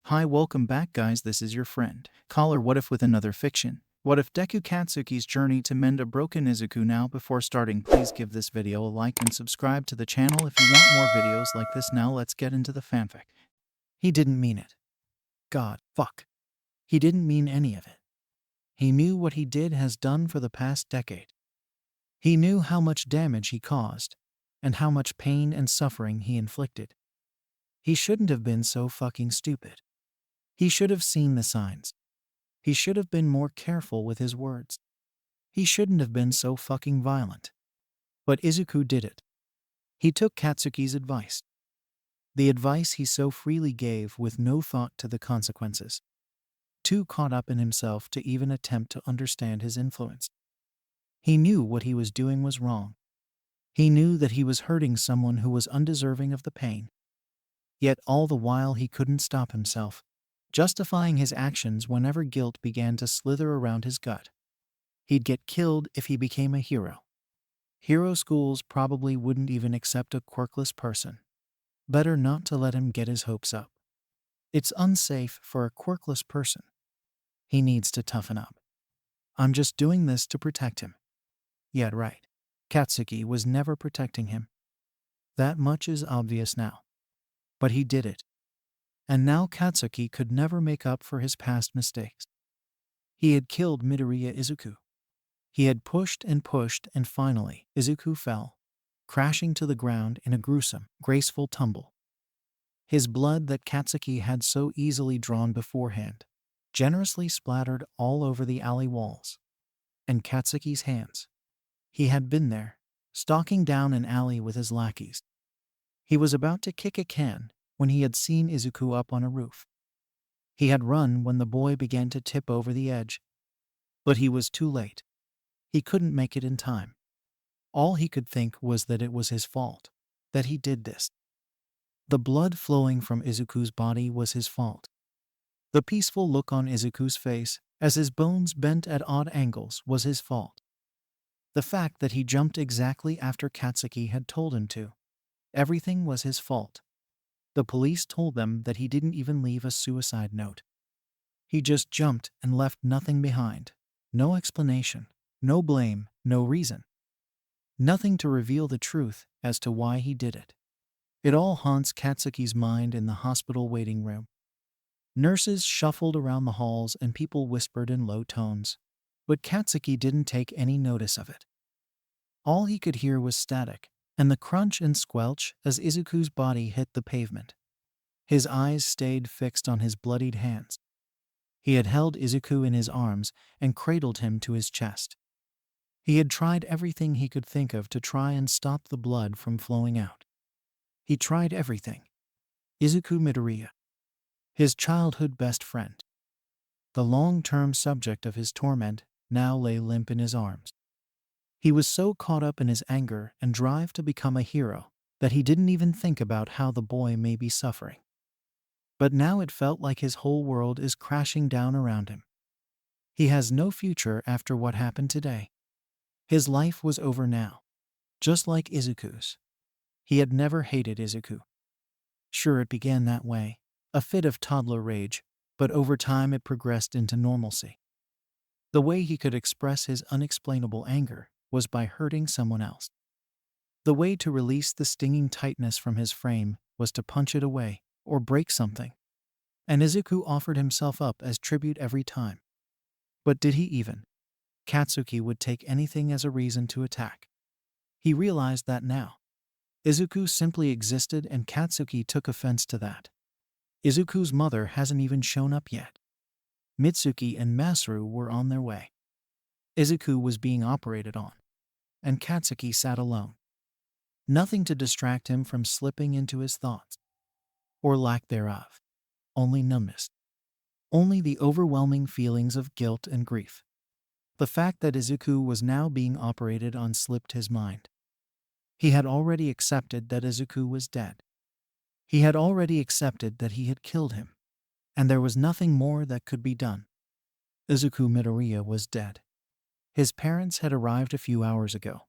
Hi, welcome back, guys. This is your friend Caller. What if with another fiction? What if Deku Katsuki's journey to mend a broken Izuku? Now, before starting, please give this video a like and subscribe to the channel if you want more videos like this. Now, let's get into the fanfic. He didn't mean it. God, fuck. He didn't mean any of it. He knew what he did has done for the past decade. He knew how much damage he caused, and how much pain and suffering he inflicted. He shouldn't have been so fucking stupid. He should have seen the signs. He should have been more careful with his words. He shouldn't have been so fucking violent. But Izuku did it. He took Katsuki's advice. The advice he so freely gave with no thought to the consequences. Too caught up in himself to even attempt to understand his influence. He knew what he was doing was wrong. He knew that he was hurting someone who was undeserving of the pain. Yet all the while he couldn't stop himself, justifying his actions whenever guilt began to slither around his gut. He'd get killed if he became a hero. Hero schools probably wouldn't even accept a quirkless person. Better not to let him get his hopes up. It's unsafe for a quirkless person. He needs to toughen up. I'm just doing this to protect him. Yeah, right. Katsuki was never protecting him. That much is obvious now. But he did it. And now Katsuki could never make up for his past mistakes. He had killed Midoriya Izuku. He had pushed, and finally, Izuku fell, crashing to the ground in a gruesome, graceful tumble. His blood that Katsuki had so easily drawn beforehand, generously splattered all over the alley walls. And Katsuki's hands. He had been there, stalking down an alley with his lackeys. He was about to kick a can when he had seen Izuku up on a roof. He had run when the boy began to tip over the edge. But he was too late. He couldn't make it in time. All he could think was that it was his fault, that he did this. The blood flowing from Izuku's body was his fault. The peaceful look on Izuku's face, as his bones bent at odd angles, was his fault. The fact that he jumped exactly after Katsuki had told him to. Everything was his fault. The police told them that he didn't even leave a suicide note. He just jumped and left nothing behind. No explanation, no blame, no reason. Nothing to reveal the truth as to why he did it. It all haunts Katsuki's mind in the hospital waiting room. Nurses shuffled around the halls and people whispered in low tones, but Katsuki didn't take any notice of it. All he could hear was static, and the crunch and squelch as Izuku's body hit the pavement. His eyes stayed fixed on his bloodied hands. He had held Izuku in his arms and cradled him to his chest. He had tried everything he could think of to try and stop the blood from flowing out. He tried everything. Izuku Midoriya, his childhood best friend, the long-term subject of his torment, now lay limp in his arms. He was so caught up in his anger and drive to become a hero that he didn't even think about how the boy may be suffering. But now it felt like his whole world is crashing down around him. He has no future after what happened today. His life was over now, just like Izuku's. He had never hated Izuku. Sure, it began that way, a fit of toddler rage, but over time it progressed into normalcy. The way he could express his unexplainable anger was by hurting someone else. The way to release the stinging tightness from his frame was to punch it away or break something. And Izuku offered himself up as tribute every time. But did he even? Katsuki would take anything as a reason to attack. He realized that now. Izuku simply existed and Katsuki took offense to that. Izuku's mother hasn't even shown up yet. Mitsuki and Masaru were on their way. Izuku was being operated on. And Katsuki sat alone. Nothing to distract him from slipping into his thoughts. Or lack thereof. Only numbness. Only the overwhelming feelings of guilt and grief. The fact that Izuku was now being operated on slipped his mind. He had already accepted that Izuku was dead. He had already accepted that he had killed him. And there was nothing more that could be done. Izuku Midoriya was dead. His parents had arrived a few hours ago.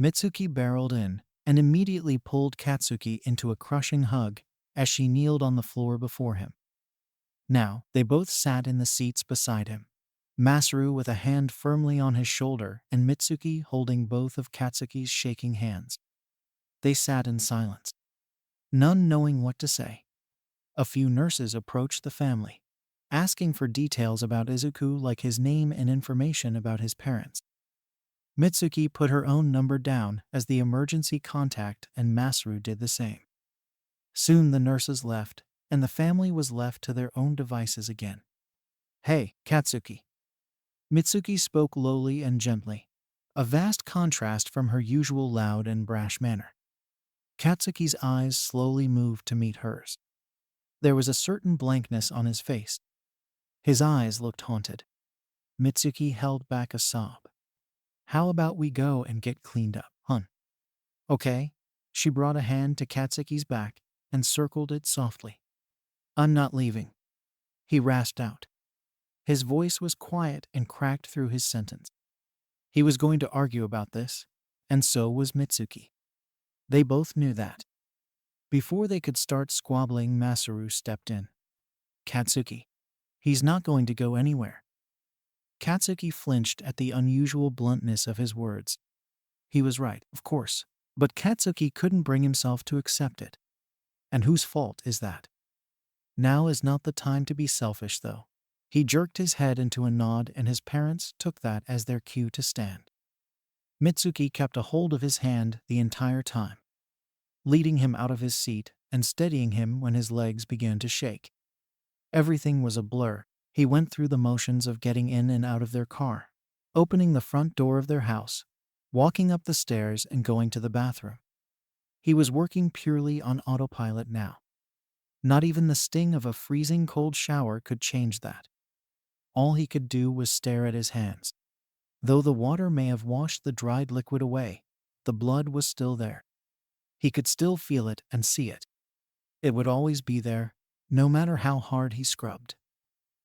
Mitsuki barreled in and immediately pulled Katsuki into a crushing hug as she kneeled on the floor before him. Now, they both sat in the seats beside him, Masaru with a hand firmly on his shoulder and Mitsuki holding both of Katsuki's shaking hands. They sat in silence, none knowing what to say. A few nurses approached the family, asking for details about Izuku like his name and information about his parents. Mitsuki put her own number down as the emergency contact and Masaru did the same. Soon the nurses left, and the family was left to their own devices again. "Hey, Katsuki." Mitsuki spoke lowly and gently, a vast contrast from her usual loud and brash manner. Katsuki's eyes slowly moved to meet hers. There was a certain blankness on his face. His eyes looked haunted. Mitsuki held back a sob. "How about we go and get cleaned up, hun?" "Okay." She brought a hand to Katsuki's back and circled it softly. "I'm not leaving," he rasped out. His voice was quiet and cracked through his sentence. He was going to argue about this, and so was Mitsuki. They both knew that. Before they could start squabbling, Masaru stepped in. "Katsuki, he's not going to go anywhere." Katsuki flinched at the unusual bluntness of his words. He was right, of course, but Katsuki couldn't bring himself to accept it. And whose fault is that? Now is not the time to be selfish, though. He jerked his head into a nod and his parents took that as their cue to stand. Mitsuki kept a hold of his hand the entire time, leading him out of his seat and steadying him when his legs began to shake. Everything was a blur. He went through the motions of getting in and out of their car, opening the front door of their house, walking up the stairs and going to the bathroom. He was working purely on autopilot now. Not even the sting of a freezing cold shower could change that. All he could do was stare at his hands. Though the water may have washed the dried liquid away, the blood was still there. He could still feel it and see it. It would always be there, no matter how hard he scrubbed.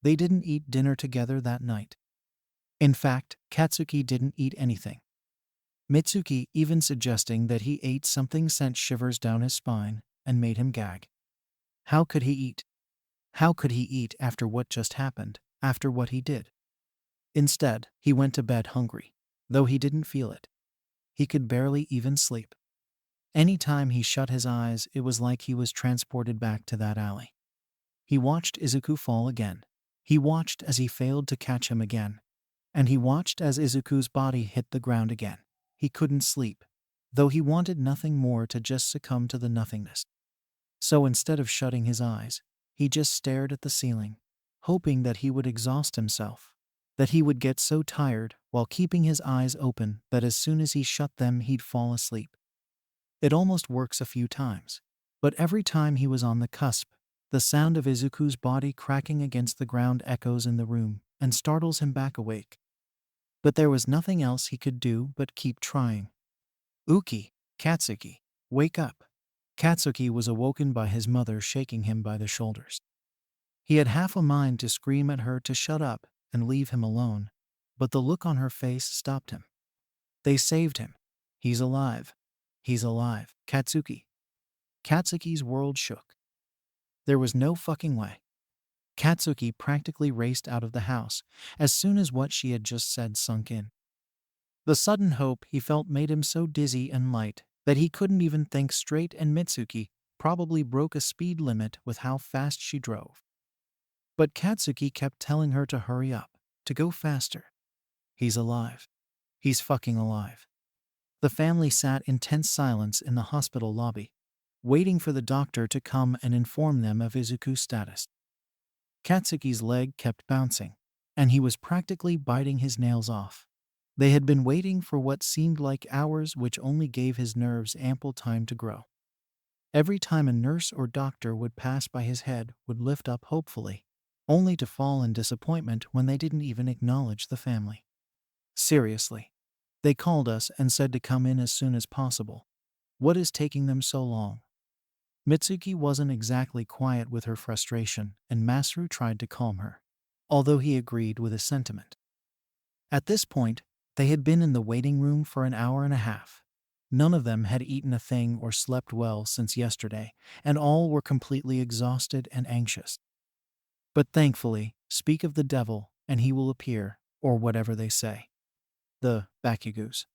They didn't eat dinner together that night. In fact, Katsuki didn't eat anything. Mitsuki even suggesting that he ate something sent shivers down his spine and made him gag. How could he eat? How could he eat after what just happened, after what he did? Instead, he went to bed hungry, though he didn't feel it. He could barely even sleep. Any time he shut his eyes, it was like he was transported back to that alley. He watched Izuku fall again. He watched as he failed to catch him again. And he watched as Izuku's body hit the ground again. He couldn't sleep, though he wanted nothing more to just succumb to the nothingness. So instead of shutting his eyes, he just stared at the ceiling, hoping that he would exhaust himself, that he would get so tired while keeping his eyes open that as soon as he shut them he'd fall asleep. It almost works a few times, but every time he was on the cusp, the sound of Izuku's body cracking against the ground echoes in the room and startles him back awake. But there was nothing else he could do but keep trying. Katsuki, wake up." Katsuki was awoken by his mother shaking him by the shoulders. He had half a mind to scream at her to shut up and leave him alone, but the look on her face stopped him. They saved him. He's alive. He's alive. Katsuki. Katsuki's world shook. There was no fucking way. Katsuki practically raced out of the house as soon as what she had just said sunk in. The sudden hope he felt made him so dizzy and light that he couldn't even think straight, and Mitsuki probably broke a speed limit with how fast she drove. But Katsuki kept telling her to hurry up, to go faster. He's alive. He's fucking alive. The family sat in tense silence in the hospital lobby, waiting for the doctor to come and inform them of Izuku's status. Katsuki's leg kept bouncing, and he was practically biting his nails off. They had been waiting for what seemed like hours, which only gave his nerves ample time to grow. Every time a nurse or doctor would pass by, his head would lift up hopefully, only to fall in disappointment when they didn't even acknowledge the family. "Seriously. They called us and said to come in as soon as possible. What is taking them so long?" Mitsuki wasn't exactly quiet with her frustration, and Masaru tried to calm her, although he agreed with his sentiment. At this point, they had been in the waiting room for an hour and a half. None of them had eaten a thing or slept well since yesterday, and all were completely exhausted and anxious. But thankfully, speak of the devil, and he will appear, or whatever they say. The Bakugus.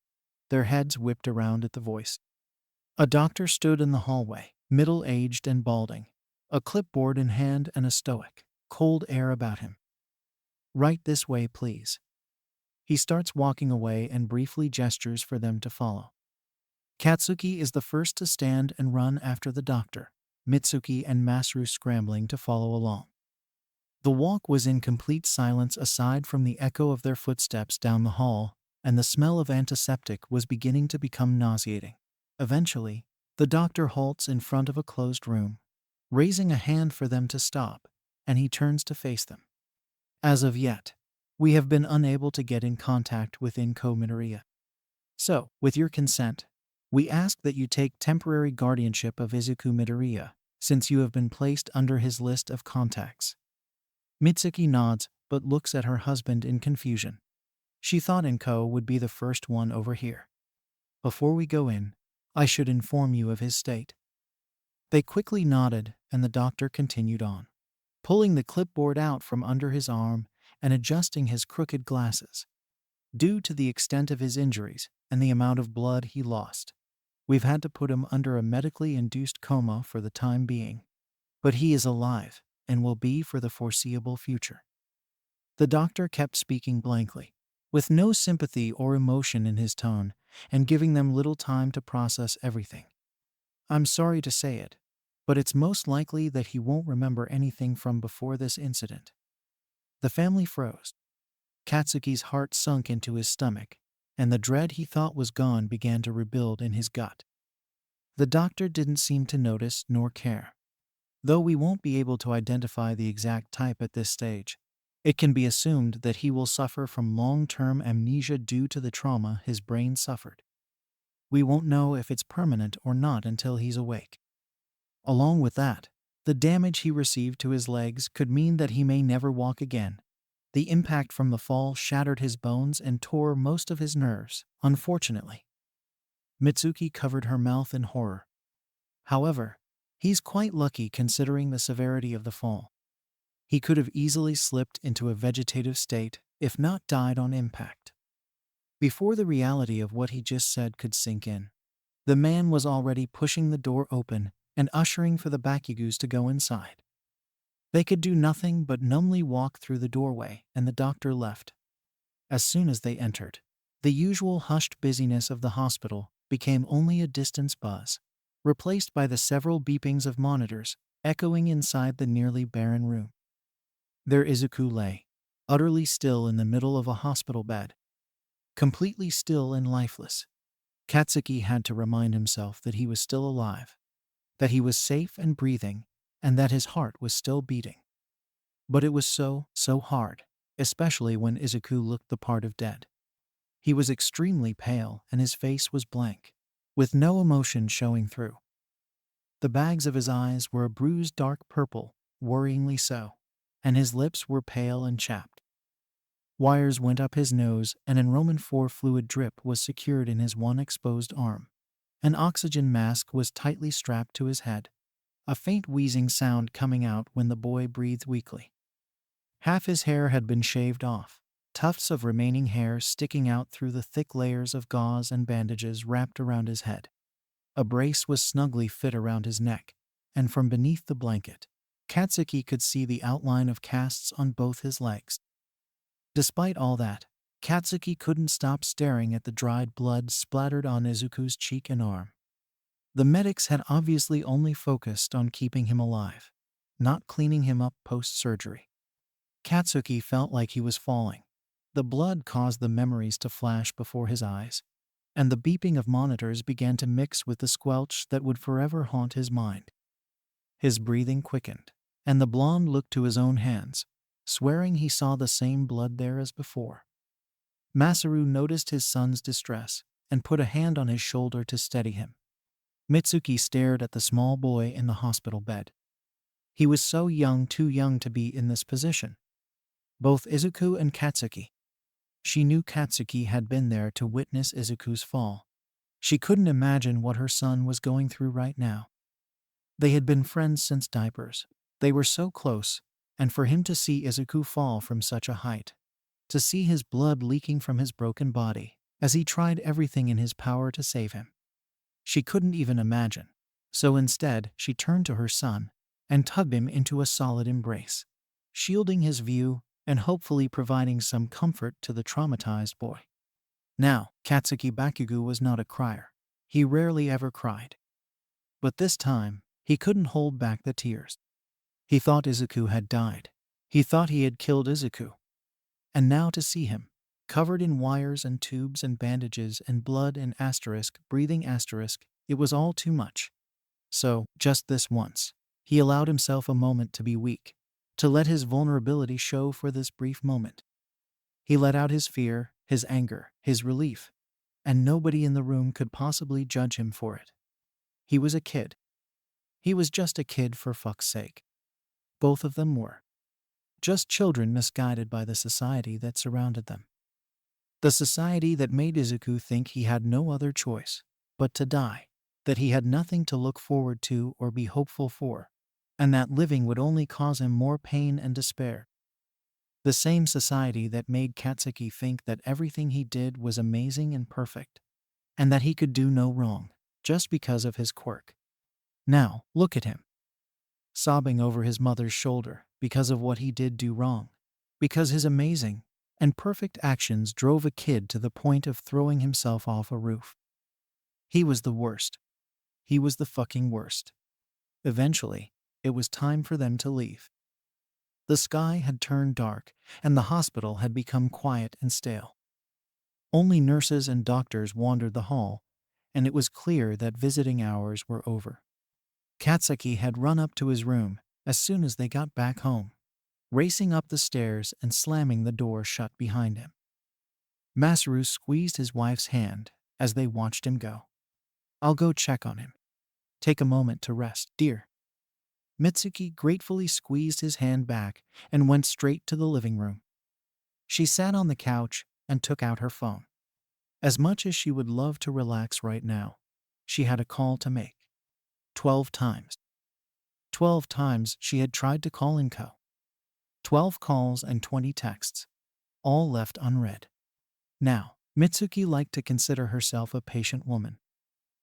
Their heads whipped around at the voice. A doctor stood in the hallway, middle-aged and balding, a clipboard in hand and a stoic, cold air about him. Right this way, please. He starts walking away and briefly gestures for them to follow. Katsuki is the first to stand and run after the doctor, Mitsuki and Masaru scrambling to follow along. The walk was in complete silence aside from the echo of their footsteps down the hall, and the smell of antiseptic was beginning to become nauseating. Eventually, the doctor halts in front of a closed room, raising a hand for them to stop, and he turns to face them. As of yet, we have been unable to get in contact with Inko Midoriya. So, with your consent, we ask that you take temporary guardianship of Izuku Midoriya, since you have been placed under his list of contacts. Mitsuki nods, but looks at her husband in confusion. She thought Inko would be the first one over here. Before we go in, I should inform you of his state. They quickly nodded, and the doctor continued on, pulling the clipboard out from under his arm and adjusting his crooked glasses. Due to the extent of his injuries and the amount of blood he lost, we've had to put him under a medically induced coma for the time being. But he is alive and will be for the foreseeable future. The doctor kept speaking blankly, with no sympathy or emotion in his tone, and giving them little time to process everything. I'm sorry to say it, but it's most likely that he won't remember anything from before this incident. The family froze. Katsuki's heart sunk into his stomach, and the dread he thought was gone began to rebuild in his gut. The doctor didn't seem to notice nor care. Though we won't be able to identify the exact type at this stage, it can be assumed that he will suffer from long-term amnesia due to the trauma his brain suffered. We won't know if it's permanent or not until he's awake. Along with that, the damage he received to his legs could mean that he may never walk again. The impact from the fall shattered his bones and tore most of his nerves, unfortunately. Mitsuki covered her mouth in horror. However, he's quite lucky considering the severity of the fall. He could have easily slipped into a vegetative state, if not died on impact. Before the reality of what he just said could sink in, the man was already pushing the door open and ushering for the Bakugus to go inside. They could do nothing but numbly walk through the doorway, and the doctor left. As soon as they entered, the usual hushed busyness of the hospital became only a distant buzz, replaced by the several beepings of monitors echoing inside the nearly barren room. There Izuku lay, utterly still in the middle of a hospital bed. Completely still and lifeless. Katsuki had to remind himself that he was still alive, that he was safe and breathing, and that his heart was still beating. But it was so hard, especially when Izuku looked the part of dead. He was extremely pale and his face was blank, with no emotion showing through. The bags of his eyes were a bruised dark purple, worryingly so, and his lips were pale and chapped. Wires went up his nose and an Roman IV fluid drip was secured in his one exposed arm. An oxygen mask was tightly strapped to his head, a faint wheezing sound coming out when the boy breathed weakly. Half his hair had been shaved off, tufts of remaining hair sticking out through the thick layers of gauze and bandages wrapped around his head. A brace was snugly fit around his neck, and from beneath the blanket, Katsuki could see the outline of casts on both his legs. Despite all that, Katsuki couldn't stop staring at the dried blood splattered on Izuku's cheek and arm. The medics had obviously only focused on keeping him alive, not cleaning him up post-surgery. Katsuki felt like he was falling. The blood caused the memories to flash before his eyes, and the beeping of monitors began to mix with the squelch that would forever haunt his mind. His breathing quickened, and the blonde looked to his own hands, swearing he saw the same blood there as before. Masaru noticed his son's distress and put a hand on his shoulder to steady him. Mitsuki stared at the small boy in the hospital bed. He was so young, too young to be in this position. Both Izuku and Katsuki. She knew Katsuki had been there to witness Izuku's fall. She couldn't imagine what her son was going through right now. They had been friends since diapers. They were so close, And for him to see Izuku fall from such a height, to see his blood leaking from his broken body, as he tried everything in his power to save him. She couldn't even imagine. So instead, she turned to her son and tugged him into a solid embrace, shielding his view and hopefully providing some comfort to the traumatized boy. Now, Katsuki Bakugo was not a crier. He rarely ever cried. But this time, he couldn't hold back the tears. He thought Izuku had died. He thought he had killed Izuku. And now to see him, covered in wires and tubes and bandages and blood and breathing, it was all too much. So, just this once, he allowed himself a moment to be weak, to let his vulnerability show for this brief moment. He let out his fear, his anger, his relief, and nobody in the room could possibly judge him for it. He was a kid. He was just a kid, for fuck's sake. Both of them were. Just children misguided by the society that surrounded them. The society that made Izuku think he had no other choice but to die, that he had nothing to look forward to or be hopeful for, and that living would only cause him more pain and despair. The same society that made Katsuki think that everything he did was amazing and perfect, and that he could do no wrong, just because of his quirk. Now, look at him, sobbing over his mother's shoulder because of what he did do wrong, because his amazing and perfect actions drove a kid to the point of throwing himself off a roof. He was the worst. He was the fucking worst. Eventually, it was time for them to leave. The sky had turned dark, and the hospital had become quiet and stale. Only nurses and doctors wandered the hall, and it was clear that visiting hours were over. Katsuki had run up to his room as soon as they got back home, racing up the stairs and slamming the door shut behind him. Masaru squeezed his wife's hand as they watched him go. "I'll go check on him. Take a moment to rest, dear." Mitsuki gratefully squeezed his hand back and went straight to the living room. She sat on the couch and took out her phone. As much as she would love to relax right now, she had a call to make. 12 times. 12 times she had tried to call Inko. 12 calls and 20 texts, all left unread. Now, Mitsuki liked to consider herself a patient woman.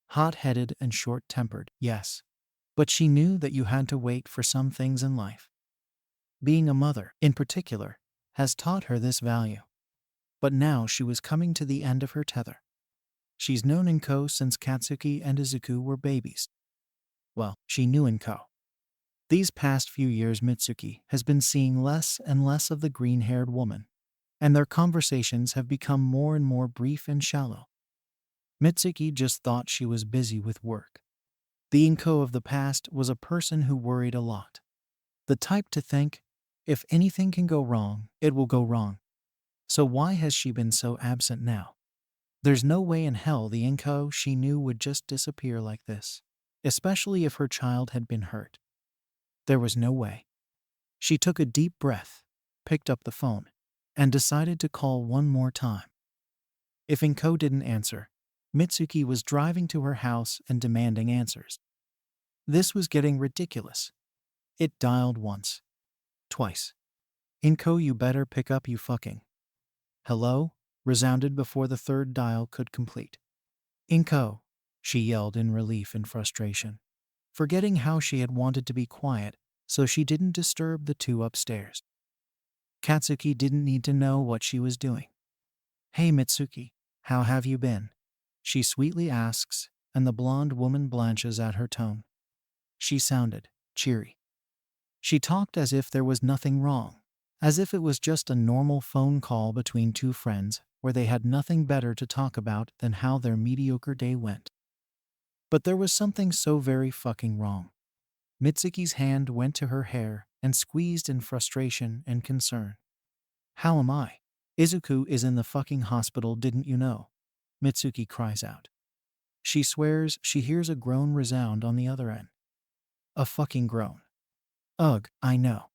Hot-headed and short-tempered, yes. But she knew that you had to wait for some things in life. Being a mother, in particular, has taught her this value. But now she was coming to the end of her tether. She's known Inko since Katsuki and Izuku were babies. Well, she knew Inko. These past few years Mitsuki has been seeing less and less of the green-haired woman, and their conversations have become more and more brief and shallow. Mitsuki just thought she was busy with work. The Inko of the past was a person who worried a lot. The type to think, if anything can go wrong, it will go wrong. So why has she been so absent now? There's no way in hell the Inko she knew would just disappear like this, especially if her child had been hurt. There was no way. She took a deep breath, picked up the phone, and decided to call one more time. If Inko didn't answer, Mitsuki was driving to her house and demanding answers. This was getting ridiculous. It dialed once. Twice. "Inko, you better pick up, you fucking." "Hello?" resounded before the third dial could complete. "Inko," she yelled in relief and frustration, forgetting how she had wanted to be quiet so she didn't disturb the two upstairs. Katsuki didn't need to know what she was doing. "Hey Mitsuki, how have you been?" she sweetly asks, and the blonde woman blanches at her tone. She sounded cheery. She talked as if there was nothing wrong, as if it was just a normal phone call between two friends where they had nothing better to talk about than how their mediocre day went. But there was something so very fucking wrong. Mitsuki's hand went to her hair and squeezed in frustration and concern. "How am I? Izuku is in the fucking hospital, didn't you know?" Mitsuki cries out. She swears she hears a groan resound on the other end. A fucking groan. Ugh, I know.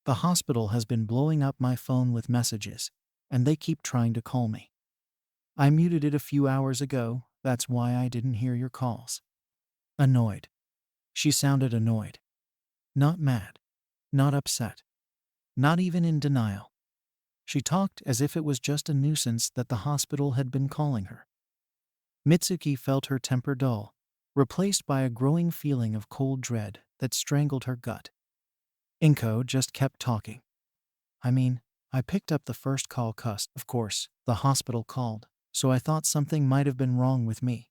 The hospital has been blowing up my phone with messages, and they keep trying to call me. I muted it a few hours ago, that's why I didn't hear your calls. Annoyed. She sounded annoyed. Not mad. Not upset. not even in denial. She talked as if it was just a nuisance that the hospital had been calling her. Mitsuki felt her temper dull, replaced by a growing feeling of cold dread that strangled her gut. Inko just kept talking. I picked up the first call cussed. Of course, the hospital called, so I thought something might have been wrong with me.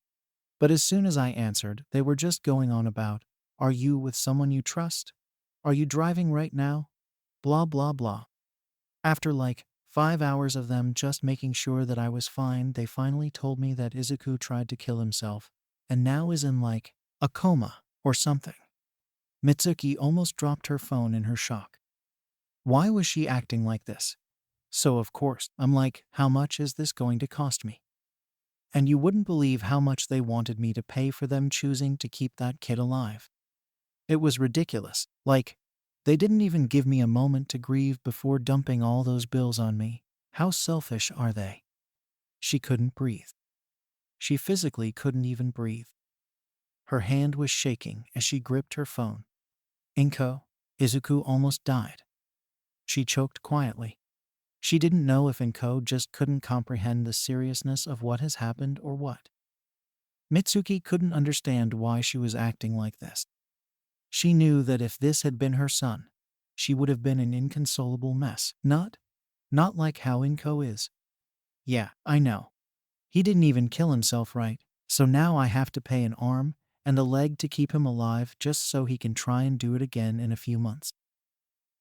But as soon as I answered, they were just going on about, "Are you with someone you trust? Are you driving right now? Blah blah blah." After like 5 hours of them just making sure that I was fine, they finally told me that Izuku tried to kill himself and now is in like a coma or something. Mitsuki almost dropped her phone in her shock. Why was she acting like this? So of course, I'm like, how much is this going to cost me? And you wouldn't believe how much they wanted me to pay for them choosing to keep that kid alive. It was ridiculous. Like, they didn't even give me a moment to grieve before dumping all those bills on me. How selfish are they? She couldn't breathe. She physically couldn't even breathe. Her hand was shaking as she gripped her phone. Inko, Izuku almost died. She choked quietly. She didn't know if Inko just couldn't comprehend the seriousness of what has happened or what. Mitsuki couldn't understand why she was acting like this. She knew that if this had been her son, she would have been an inconsolable mess. Not like how Inko is. Yeah, I know. He didn't even kill himself right, so now I have to pay an arm and a leg to keep him alive just so he can try and do it again in a few months.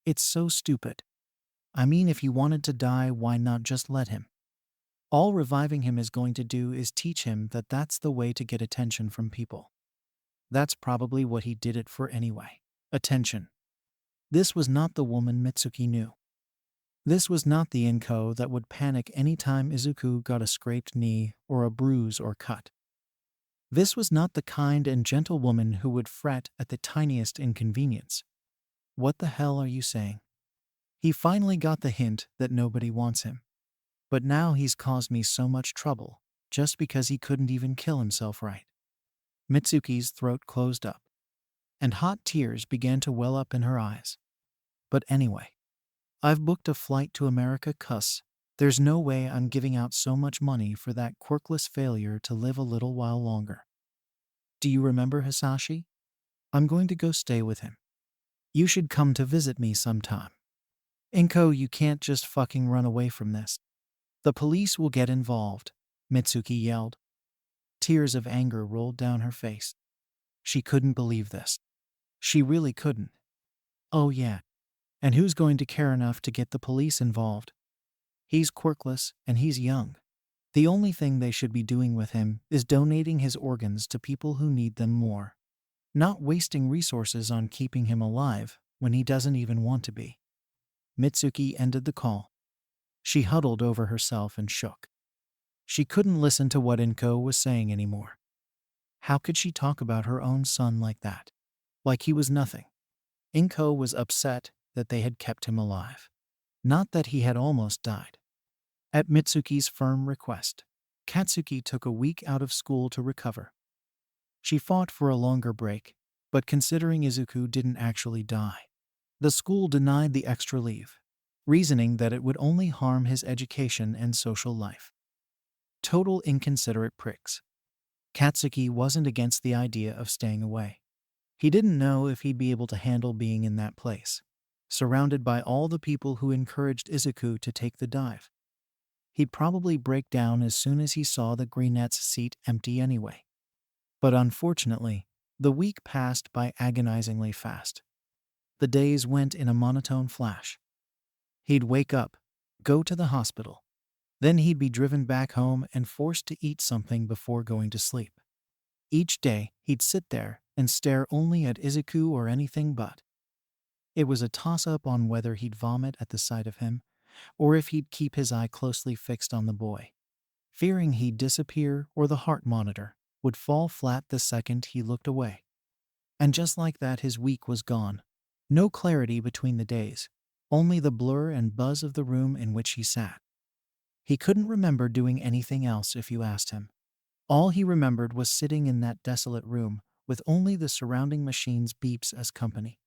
It's so stupid. If he wanted to die, why not just let him? All reviving him is going to do is teach him that that's the way to get attention from people. That's probably what he did it for anyway. Attention. This was not the woman Mitsuki knew. This was not the Inko that would panic anytime Izuku got a scraped knee or a bruise or cut. This was not the kind and gentle woman who would fret at the tiniest inconvenience. What the hell are you saying? He finally got the hint that nobody wants him. But now he's caused me so much trouble, just because he couldn't even kill himself right. Mitsuki's throat closed up, and hot tears began to well up in her eyes. But anyway, I've booked a flight to America, cuss. There's no way I'm giving out so much money for that quirkless failure to live a little while longer. Do you remember Hisashi? I'm going to go stay with him. You should come to visit me sometime. Inko, you can't just fucking run away from this. The police will get involved, Mitsuki yelled. Tears of anger rolled down her face. She couldn't believe this. She really couldn't. Oh yeah. And who's going to care enough to get the police involved? He's quirkless and he's young. The only thing they should be doing with him is donating his organs to people who need them more. Not wasting resources on keeping him alive when he doesn't even want to be. Mitsuki ended the call. She huddled over herself and shook. She couldn't listen to what Inko was saying anymore. How could she talk about her own son like that? Like he was nothing. Inko was upset that they had kept him alive. Not that he had almost died. At Mitsuki's firm request, Katsuki took a week out of school to recover. She fought for a longer break, but considering Izuku didn't actually die, the school denied the extra leave, reasoning that it would only harm his education and social life. Total inconsiderate pricks. Katsuki wasn't against the idea of staying away. He didn't know if he'd be able to handle being in that place, surrounded by all the people who encouraged Izuku to take the dive. He'd probably break down as soon as he saw the Greenette's seat empty anyway. But unfortunately, the week passed by agonizingly fast. The days went in a monotone flash. He'd wake up, go to the hospital. Then he'd be driven back home and forced to eat something before going to sleep. Each day, he'd sit there and stare only at Izuku or anything but. It was a toss-up on whether he'd vomit at the sight of him, or if he'd keep his eye closely fixed on the boy, fearing he'd disappear or the heart monitor would fall flat the second he looked away. And just like that, his week was gone. No clarity between the days, only the blur and buzz of the room in which he sat. He couldn't remember doing anything else if you asked him. All he remembered was sitting in that desolate room with only the surrounding machine's beeps as company.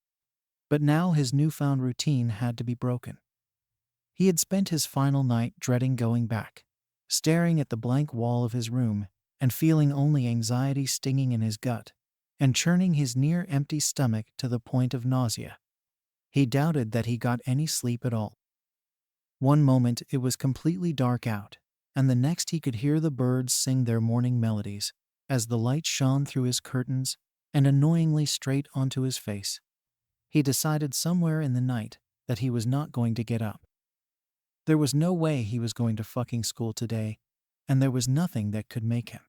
But now his newfound routine had to be broken. He had spent his final night dreading going back, staring at the blank wall of his room and feeling only anxiety stinging in his gut and churning his near-empty stomach to the point of nausea. He doubted that he got any sleep at all. One moment it was completely dark out, and the next he could hear the birds sing their morning melodies as the light shone through his curtains and annoyingly straight onto his face. He decided somewhere in the night that he was not going to get up. There was no way he was going to fucking school today, and there was nothing that could make him.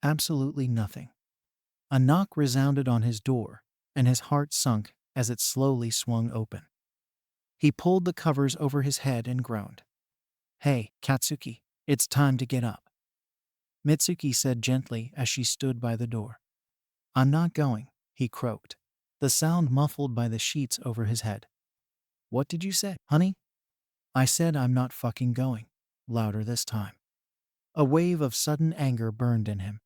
Absolutely nothing. A knock resounded on his door, and his heart sunk as it slowly swung open. He pulled the covers over his head and groaned. "Hey, Katsuki, it's time to get up," Mitsuki said gently as she stood by the door. "I'm not going," he croaked, the sound muffled by the sheets over his head. "What did you say, honey?" "I said I'm not fucking going," louder this time. A wave of sudden anger burned in him.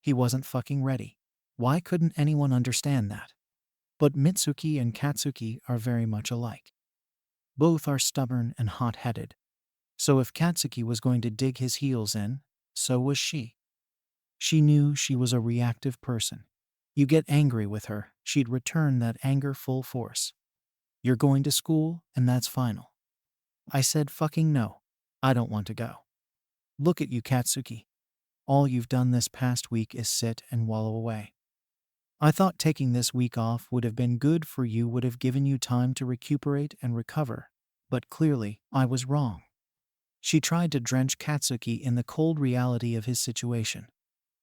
He wasn't fucking ready. Why couldn't anyone understand that? But Mitsuki and Katsuki are very much alike. Both are stubborn and hot-headed. So if Katsuki was going to dig his heels in, so was she. She knew she was a reactive person. You get angry with her, she'd return that anger full force. You're going to school, and that's final. I said fucking no. I don't want to go. Look at you, Katsuki. All you've done this past week is sit and wallow away. I thought taking this week off would have been good for you, would have given you time to recuperate and recover, but clearly I was wrong. She tried to drench Katsuki in the cold reality of his situation,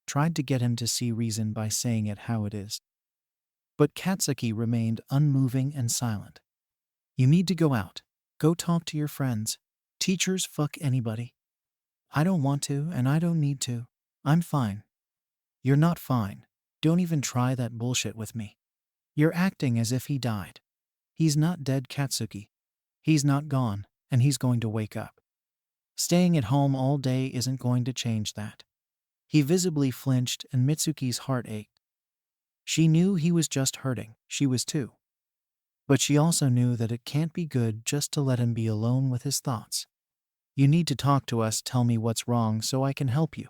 tried to get him to see reason by saying it how it is. But Katsuki remained unmoving and silent. You need to go out. Go talk to your friends. Teachers, fuck anybody. I don't want to, and I don't need to. I'm fine. You're not fine. Don't even try that bullshit with me. You're acting as if he died. He's not dead, Katsuki. He's not gone, and he's going to wake up. Staying at home all day isn't going to change that. He visibly flinched, and Mitsuki's heart ached. She knew he was just hurting. She was too. But she also knew that it can't be good just to let him be alone with his thoughts. You need to talk to us, tell me what's wrong so I can help you.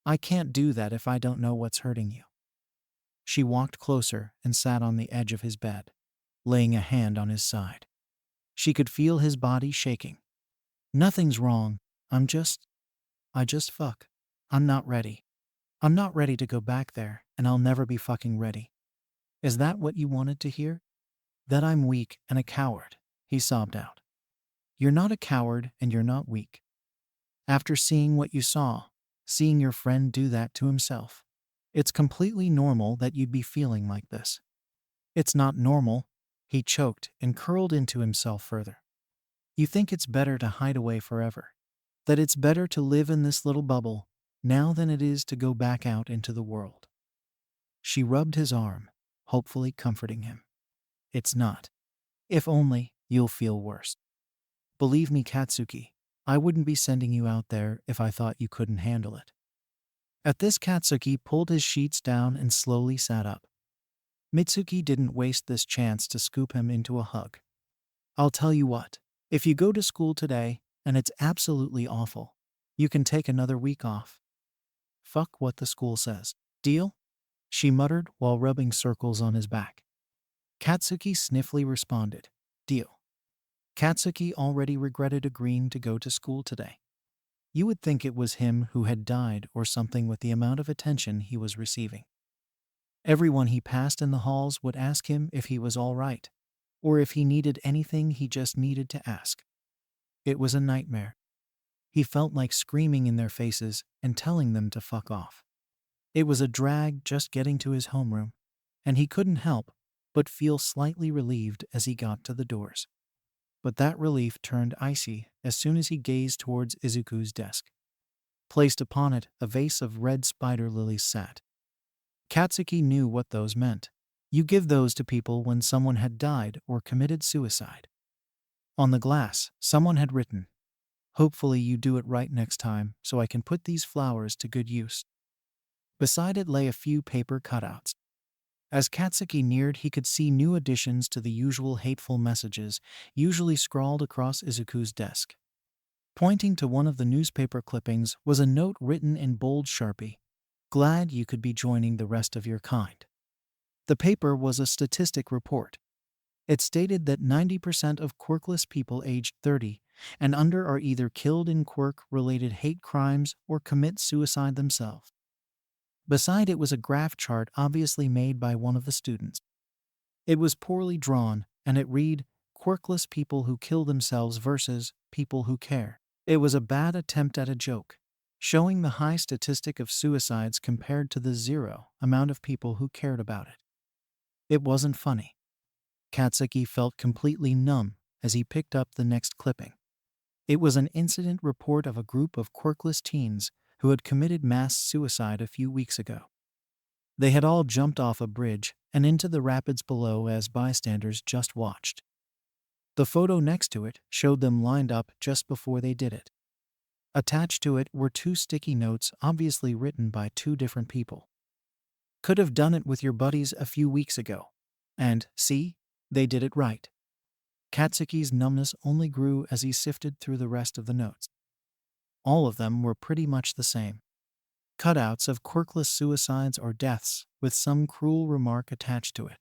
I can't do that if I don't know what's hurting you. She walked closer and sat on the edge of his bed, laying a hand on his side. She could feel his body shaking. Nothing's wrong. I just fuck. I'm not ready. I'm not ready to go back there, and I'll never be fucking ready. Is that what you wanted to hear? That I'm weak and a coward, he sobbed out. You're not a coward and you're not weak. After seeing what you saw, seeing your friend do that to himself, it's completely normal that you'd be feeling like this. It's not normal, he choked and curled into himself further. You think it's better to hide away forever, that it's better to live in this little bubble now than it is to go back out into the world. She rubbed his arm, hopefully comforting him. It's not. If only, you'll feel worse. Believe me, Katsuki, I wouldn't be sending you out there if I thought you couldn't handle it. At this, Katsuki pulled his sheets down and slowly sat up. Mitsuki didn't waste this chance to scoop him into a hug. I'll tell you what, if you go to school today, and it's absolutely awful, you can take another week off. Fuck what the school says. Deal? She muttered while rubbing circles on his back. Katsuki sniffly responded, Deal. Katsuki already regretted agreeing to go to school today. You would think it was him who had died or something with the amount of attention he was receiving. Everyone he passed in the halls would ask him if he was all right, or if he needed anything. He just needed to ask. It was a nightmare. He felt like screaming in their faces and telling them to fuck off. It was a drag just getting to his homeroom, and he couldn't help but feel slightly relieved as he got to the doors. But that relief turned icy as soon as he gazed towards Izuku's desk. Placed upon it, a vase of red spider lilies sat. Katsuki knew what those meant. You give those to people when someone had died or committed suicide. On the glass, someone had written, Hopefully you do it right next time so I can put these flowers to good use. Beside it lay a few paper cutouts. As Katsuki neared, he could see new additions to the usual hateful messages, usually scrawled across Izuku's desk. Pointing to one of the newspaper clippings was a note written in bold Sharpie. "Glad you could be joining the rest of your kind." The paper was a statistic report. It stated that 90% of quirkless people aged 30 and under are either killed in quirk-related hate crimes or commit suicide themselves. Beside it was a graph chart obviously made by one of the students. It was poorly drawn, and it read, "Quirkless people who kill themselves versus people who care." It was a bad attempt at a joke, showing the high statistic of suicides compared to the zero amount of people who cared about it. It wasn't funny. Katsuki felt completely numb as he picked up the next clipping. It was an incident report of a group of quirkless teens who had committed mass suicide a few weeks ago. They had all jumped off a bridge and into the rapids below as bystanders just watched. The photo next to it showed them lined up just before they did it. Attached to it were 2 sticky notes obviously written by 2 different people. "Could have done it with your buddies a few weeks ago." And, "See? They did it right." Katsuki's numbness only grew as he sifted through the rest of the notes. All of them were pretty much the same. Cutouts of quirkless suicides or deaths with some cruel remark attached to it.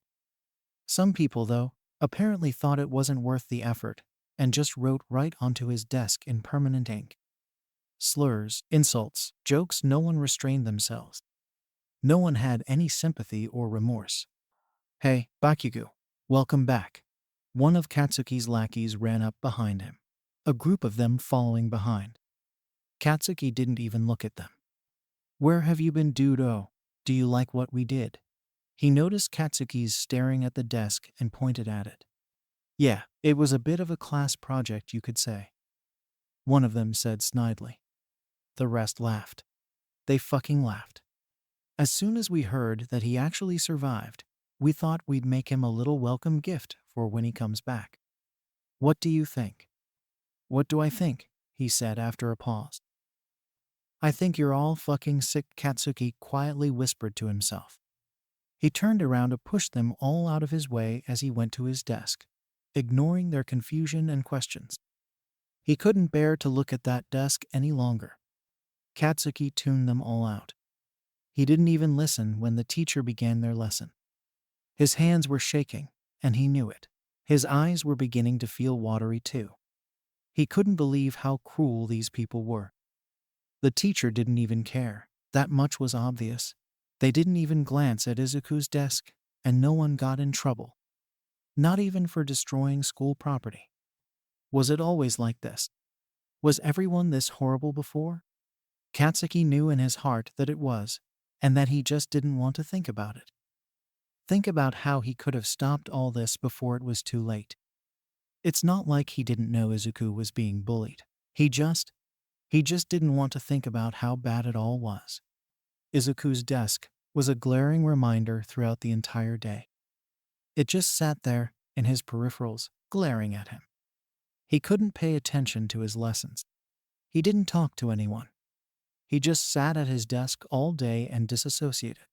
Some people, though, apparently thought it wasn't worth the effort and just wrote right onto his desk in permanent ink. Slurs, insults, jokes. No one restrained themselves. No one had any sympathy or remorse. "Hey, Bakugo, welcome back." One of Katsuki's lackeys ran up behind him, a group of them following behind. Katsuki didn't even look at them. "Where have you been, dude? Oh, do you like what we did?" He noticed Katsuki's staring at the desk and pointed at it. "Yeah, it was a bit of a class project, you could say," one of them said snidely. The rest laughed. They fucking laughed. "As soon as we heard that he actually survived, we thought we'd make him a little welcome gift for when he comes back. What do you think?" "What do I think?" he said after a pause. "I think you're all fucking sick," Katsuki quietly whispered to himself. He turned around to push them all out of his way as he went to his desk, ignoring their confusion and questions. He couldn't bear to look at that desk any longer. Katsuki tuned them all out. He didn't even listen when the teacher began their lesson. His hands were shaking, and he knew it. His eyes were beginning to feel watery too. He couldn't believe how cruel these people were. The teacher didn't even care. That much was obvious. They didn't even glance at Izuku's desk, and no one got in trouble. Not even for destroying school property. Was it always like this? Was everyone this horrible before? Katsuki knew in his heart that it was, and that he just didn't want to think about it. Think about how he could have stopped all this before it was too late. It's not like he didn't know Izuku was being bullied. He just didn't want to think about how bad it all was. Izuku's desk was a glaring reminder throughout the entire day. It just sat there in his peripherals, glaring at him. He couldn't pay attention to his lessons. He didn't talk to anyone. He just sat at his desk all day and disassociated.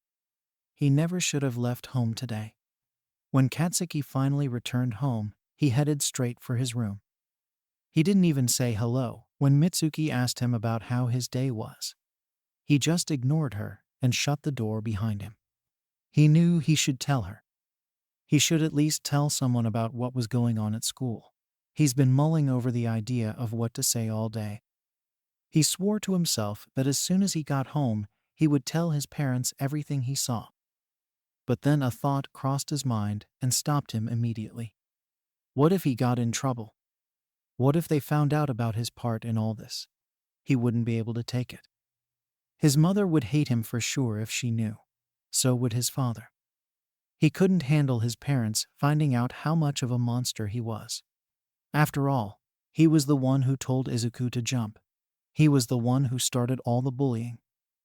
He never should have left home today. When Katsuki finally returned home, he headed straight for his room. He didn't even say hello when Mitsuki asked him about how his day was. He just ignored her and shut the door behind him. He knew he should tell her. He should at least tell someone about what was going on at school. He's been mulling over the idea of what to say all day. He swore to himself that as soon as he got home, he would tell his parents everything he saw. But then a thought crossed his mind and stopped him immediately. What if he got in trouble? What if they found out about his part in all this? He wouldn't be able to take it. His mother would hate him for sure if she knew. So would his father. He couldn't handle his parents finding out how much of a monster he was. After all, he was the one who told Izuku to jump. He was the one who started all the bullying.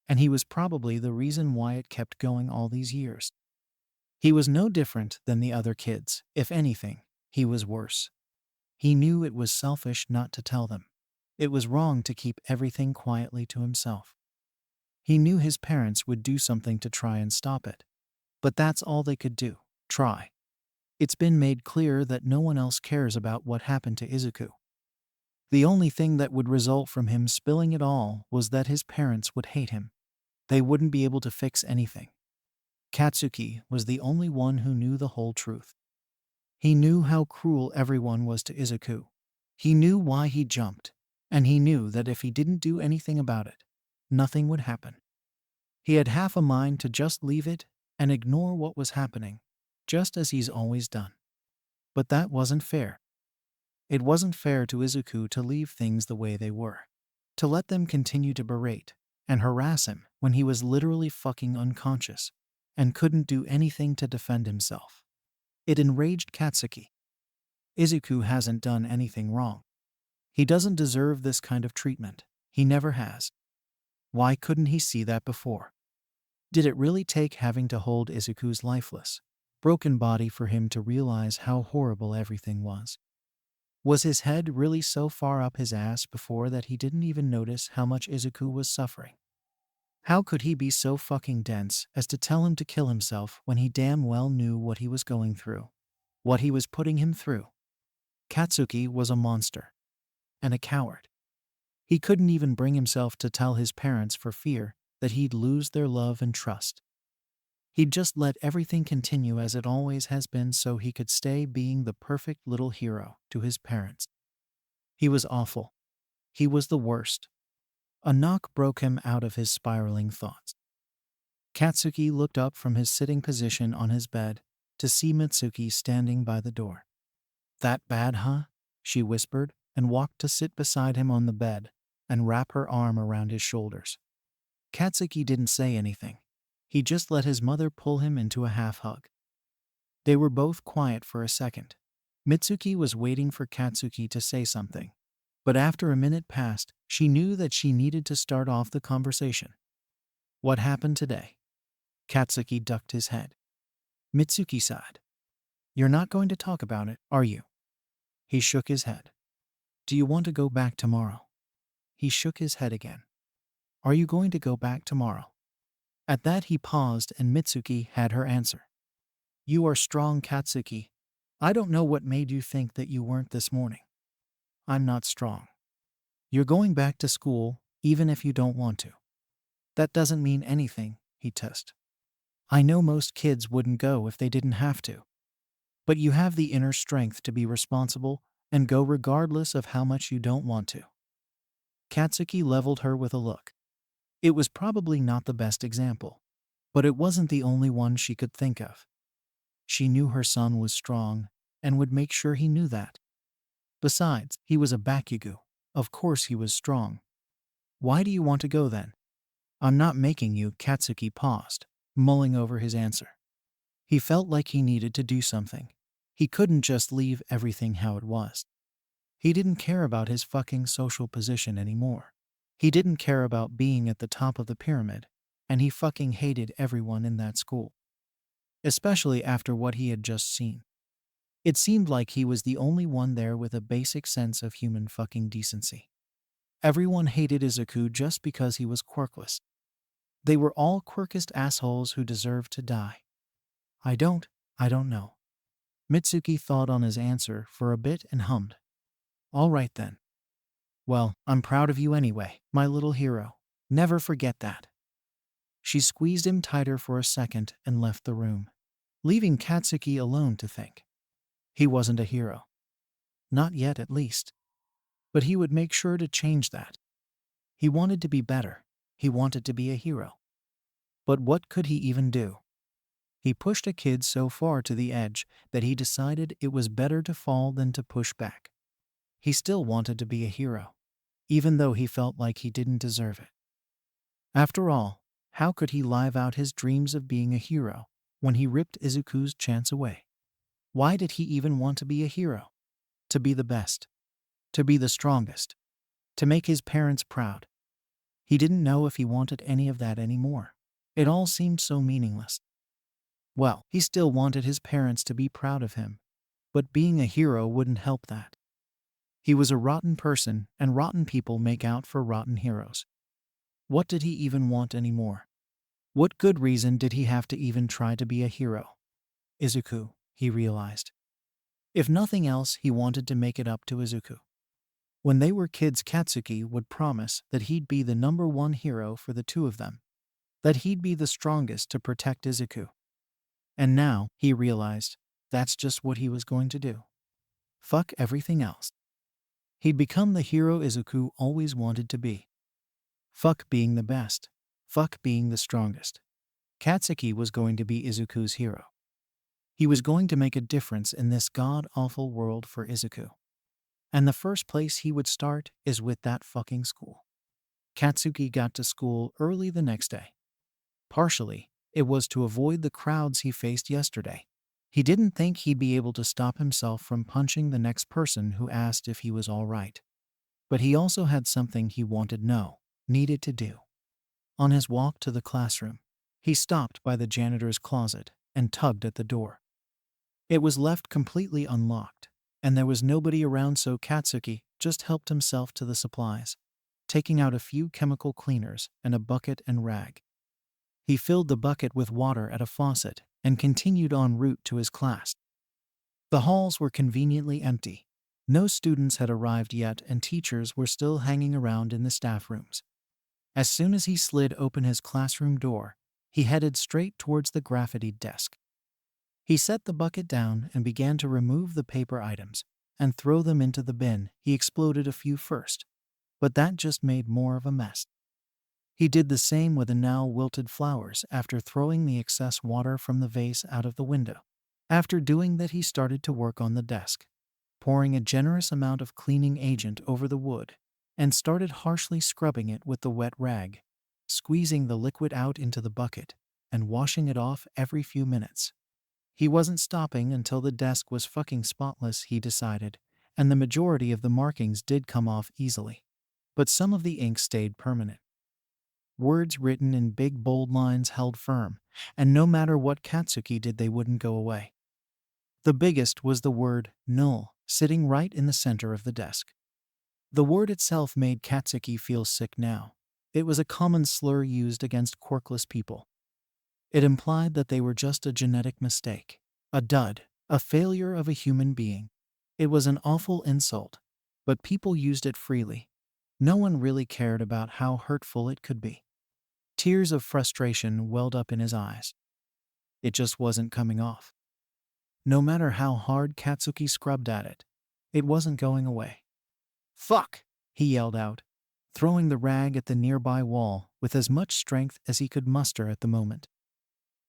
And he was probably the reason why it kept going all these years. He was no different than the other kids. If anything, he was worse. He knew it was selfish not to tell them. It was wrong to keep everything quietly to himself. He knew his parents would do something to try and stop it. But that's all they could do. Try. It's been made clear that no one else cares about what happened to Izuku. The only thing that would result from him spilling it all was that his parents would hate him. They wouldn't be able to fix anything. Katsuki was the only one who knew the whole truth. He knew how cruel everyone was to Izuku. He knew why he jumped, and he knew that if he didn't do anything about it, nothing would happen. He had half a mind to just leave it and ignore what was happening, just as he's always done. But that wasn't fair. It wasn't fair to Izuku to leave things the way they were, to let them continue to berate and harass him when he was literally fucking unconscious and couldn't do anything to defend himself. It enraged Katsuki. Izuku hasn't done anything wrong. He doesn't deserve this kind of treatment. He never has. Why couldn't he see that before? Did it really take having to hold Izuku's lifeless, broken body for him to realize how horrible everything was? Was his head really so far up his ass before that he didn't even notice how much Izuku was suffering? How could he be so fucking dense as to tell him to kill himself when he damn well knew what he was going through? What he was putting him through? Katsuki was a monster. And a coward. He couldn't even bring himself to tell his parents for fear that he'd lose their love and trust. He'd just let everything continue as it always has been so he could stay being the perfect little hero to his parents. He was awful. He was the worst. A knock broke him out of his spiraling thoughts. Katsuki looked up from his sitting position on his bed to see Mitsuki standing by the door. "That bad, huh?" she whispered and walked to sit beside him on the bed and wrap her arm around his shoulders. Katsuki didn't say anything. He just let his mother pull him into a half-hug. They were both quiet for a second. Mitsuki was waiting for Katsuki to say something. But after a minute passed, she knew that she needed to start off the conversation. "What happened today?" Katsuki ducked his head. Mitsuki sighed. "You're not going to talk about it, are you?" He shook his head. "Do you want to go back tomorrow?" He shook his head again. "Are you going to go back tomorrow?" At that he paused and Mitsuki had her answer. "You are strong, Katsuki. I don't know what made you think that you weren't this morning." "I'm not strong." "You're going back to school, even if you don't want to." "That doesn't mean anything," he teased. "I know most kids wouldn't go if they didn't have to. But you have the inner strength to be responsible and go regardless of how much you don't want to." Katsuki leveled her with a look. It was probably not the best example, but it wasn't the only one she could think of. She knew her son was strong and would make sure he knew that. Besides, he was a Bakugo. Of course he was strong. "Why do you want to go then?" "I'm not making you." Katsuki paused, mulling over his answer. He felt like he needed to do something. He couldn't just leave everything how it was. He didn't care about his fucking social position anymore. He didn't care about being at the top of the pyramid, and he fucking hated everyone in that school. Especially after what he had just seen. It seemed like he was the only one there with a basic sense of human fucking decency. Everyone hated Izuku just because he was quirkless. They were all quirkist assholes who deserved to die. I don't know." Mitsuki thought on his answer for a bit and hummed. "All right then. Well, I'm proud of you anyway, my little hero. Never forget that." She squeezed him tighter for a second and left the room, leaving Katsuki alone to think. He wasn't a hero. Not yet, at least. But he would make sure to change that. He wanted to be better. He wanted to be a hero. But what could he even do? He pushed a kid so far to the edge that he decided it was better to fall than to push back. He still wanted to be a hero, even though he felt like he didn't deserve it. After all, how could he live out his dreams of being a hero when he ripped Izuku's chance away? Why did he even want to be a hero? To be the best. To be the strongest. To make his parents proud. He didn't know if he wanted any of that anymore. It all seemed so meaningless. Well, he still wanted his parents to be proud of him, but being a hero wouldn't help that. He was a rotten person, and rotten people make out for rotten heroes. What did he even want anymore? What good reason did he have to even try to be a hero? Izuku, he realized. If nothing else, he wanted to make it up to Izuku. When they were kids, Katsuki would promise that he'd be the #1 hero for the two of them, that he'd be the strongest to protect Izuku. And now, he realized, that's just what he was going to do. Fuck everything else. He'd become the hero Izuku always wanted to be. Fuck being the best. Fuck being the strongest. Katsuki was going to be Izuku's hero. He was going to make a difference in this god-awful world for Izuku. And the first place he would start is with that fucking school. Katsuki got to school early the next day. Partially, it was to avoid the crowds he faced yesterday. He didn't think he'd be able to stop himself from punching the next person who asked if he was all right. But he also had something he needed to do. On his walk to the classroom, he stopped by the janitor's closet and tugged at the door. It was left completely unlocked, and there was nobody around, so Katsuki just helped himself to the supplies, taking out a few chemical cleaners and a bucket and rag. He filled the bucket with water at a faucet and continued en route to his class. The halls were conveniently empty. No students had arrived yet, and teachers were still hanging around in the staff rooms. As soon as he slid open his classroom door, he headed straight towards the graffitied desk. He set the bucket down and began to remove the paper items and throw them into the bin. He exploded a few first, but that just made more of a mess. He did the same with the now wilted flowers after throwing the excess water from the vase out of the window. After doing that, he started to work on the desk, pouring a generous amount of cleaning agent over the wood, and started harshly scrubbing it with the wet rag, squeezing the liquid out into the bucket and washing it off every few minutes. He wasn't stopping until the desk was fucking spotless, he decided, and the majority of the markings did come off easily. But some of the ink stayed permanent. Words written in big bold lines held firm, and no matter what Katsuki did, they wouldn't go away. The biggest was the word null, sitting right in the center of the desk. The word itself made Katsuki feel sick now. It was a common slur used against quirkless people. It implied that they were just a genetic mistake, a dud, a failure of a human being. It was an awful insult, but people used it freely. No one really cared about how hurtful it could be. Tears of frustration welled up in his eyes. It just wasn't coming off. No matter how hard Katsuki scrubbed at it, it wasn't going away. "Fuck!" he yelled out, throwing the rag at the nearby wall with as much strength as he could muster at the moment.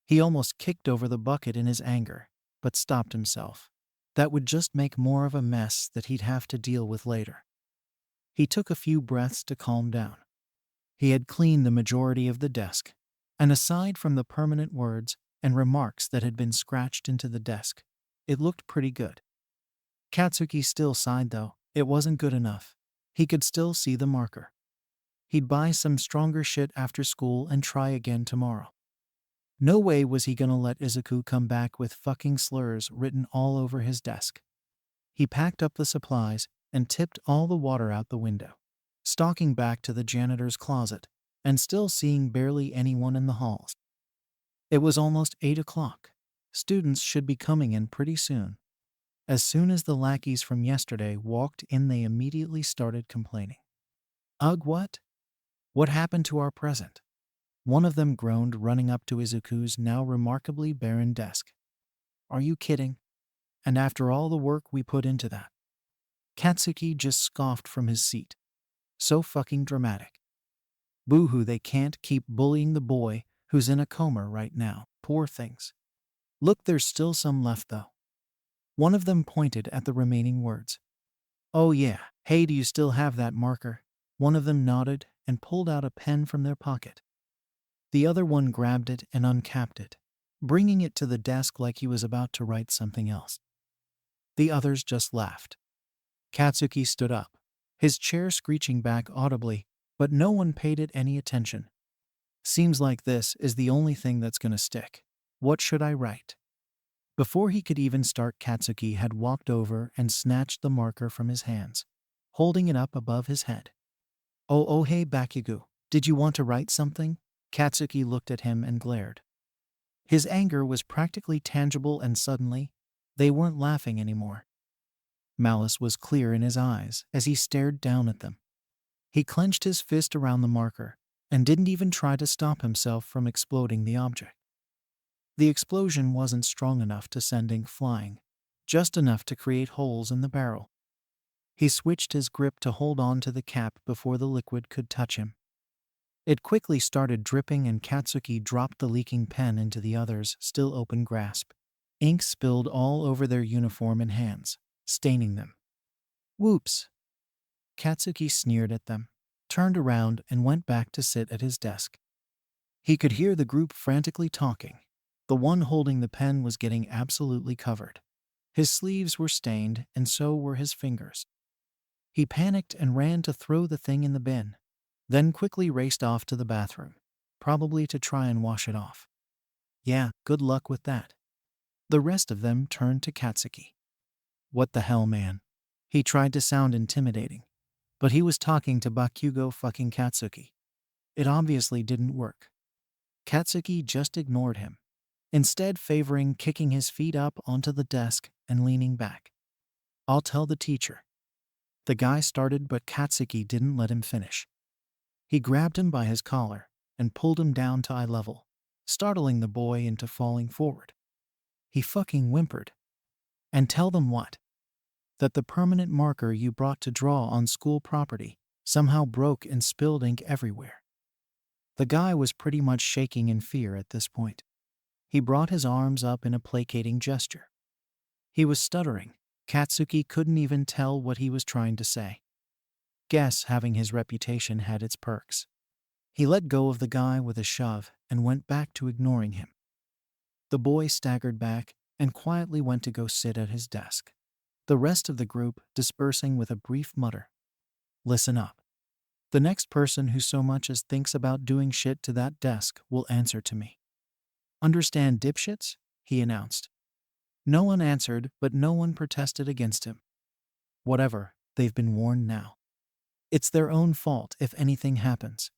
He almost kicked over the bucket in his anger, but stopped himself. That would just make more of a mess that he'd have to deal with later. He took a few breaths to calm down. He had cleaned the majority of the desk, and aside from the permanent words and remarks that had been scratched into the desk, it looked pretty good. Katsuki still sighed though. It wasn't good enough. He could still see the marker. He'd buy some stronger shit after school and try again tomorrow. No way was he gonna let Izuku come back with fucking slurs written all over his desk. He packed up the supplies and tipped all the water out the window, stalking back to the janitor's closet and still seeing barely anyone in the halls. It was almost 8 o'clock. Students should be coming in pretty soon. As soon as the lackeys from yesterday walked in, they immediately started complaining. "Ugh, what? What happened to our present?" One of them groaned, running up to Izuku's now remarkably barren desk. "Are you kidding? And after all the work we put into that?" Katsuki just scoffed from his seat. "So fucking dramatic. Boo-hoo, they can't keep bullying the boy who's in a coma right now. Poor things. Look, there's still some left though." One of them pointed at the remaining words. "Oh yeah, hey, do you still have that marker?" One of them nodded and pulled out a pen from their pocket. The other one grabbed it and uncapped it, bringing it to the desk like he was about to write something else. The others just laughed. Katsuki stood up, his chair screeching back audibly, but no one paid it any attention. "Seems like this is the only thing that's gonna stick. What should I write?" Before he could even start, Katsuki had walked over and snatched the marker from his hands, holding it up above his head. Oh hey Bakugo, did you want to write something?" Katsuki looked at him and glared. His anger was practically tangible, and suddenly, they weren't laughing anymore. Malice was clear in his eyes as he stared down at them. He clenched his fist around the marker and didn't even try to stop himself from exploding the object. The explosion wasn't strong enough to send ink flying, just enough to create holes in the barrel. He switched his grip to hold on to the cap before the liquid could touch him. It quickly started dripping, and Katsuki dropped the leaking pen into the other's still open grasp. Ink spilled all over their uniform and hands, staining them. "Whoops!" Katsuki sneered at them, turned around, and went back to sit at his desk. He could hear the group frantically talking. The one holding the pen was getting absolutely covered. His sleeves were stained, and so were his fingers. He panicked and ran to throw the thing in the bin, then quickly raced off to the bathroom, probably to try and wash it off. Yeah, good luck with that. The rest of them turned to Katsuki. "What the hell, man?" He tried to sound intimidating, but he was talking to Bakugo fucking Katsuki. It obviously didn't work. Katsuki just ignored him, instead favoring kicking his feet up onto the desk and leaning back. "I'll tell the teacher." The guy started, but Katsuki didn't let him finish. He grabbed him by his collar and pulled him down to eye level, startling the boy into falling forward. He fucking whimpered. "And tell them what? That the permanent marker you brought to draw on school property somehow broke and spilled ink everywhere." The guy was pretty much shaking in fear at this point. He brought his arms up in a placating gesture. He was stuttering. Katsuki couldn't even tell what he was trying to say. Guess having his reputation had its perks. He let go of the guy with a shove and went back to ignoring him. The boy staggered back and quietly went to go sit at his desk, the rest of the group dispersing with a brief mutter. "Listen up. The next person who so much as thinks about doing shit to that desk will answer to me. Understand, dipshits?" he announced. No one answered, but no one protested against him. Whatever, they've been warned now. It's their own fault if anything happens.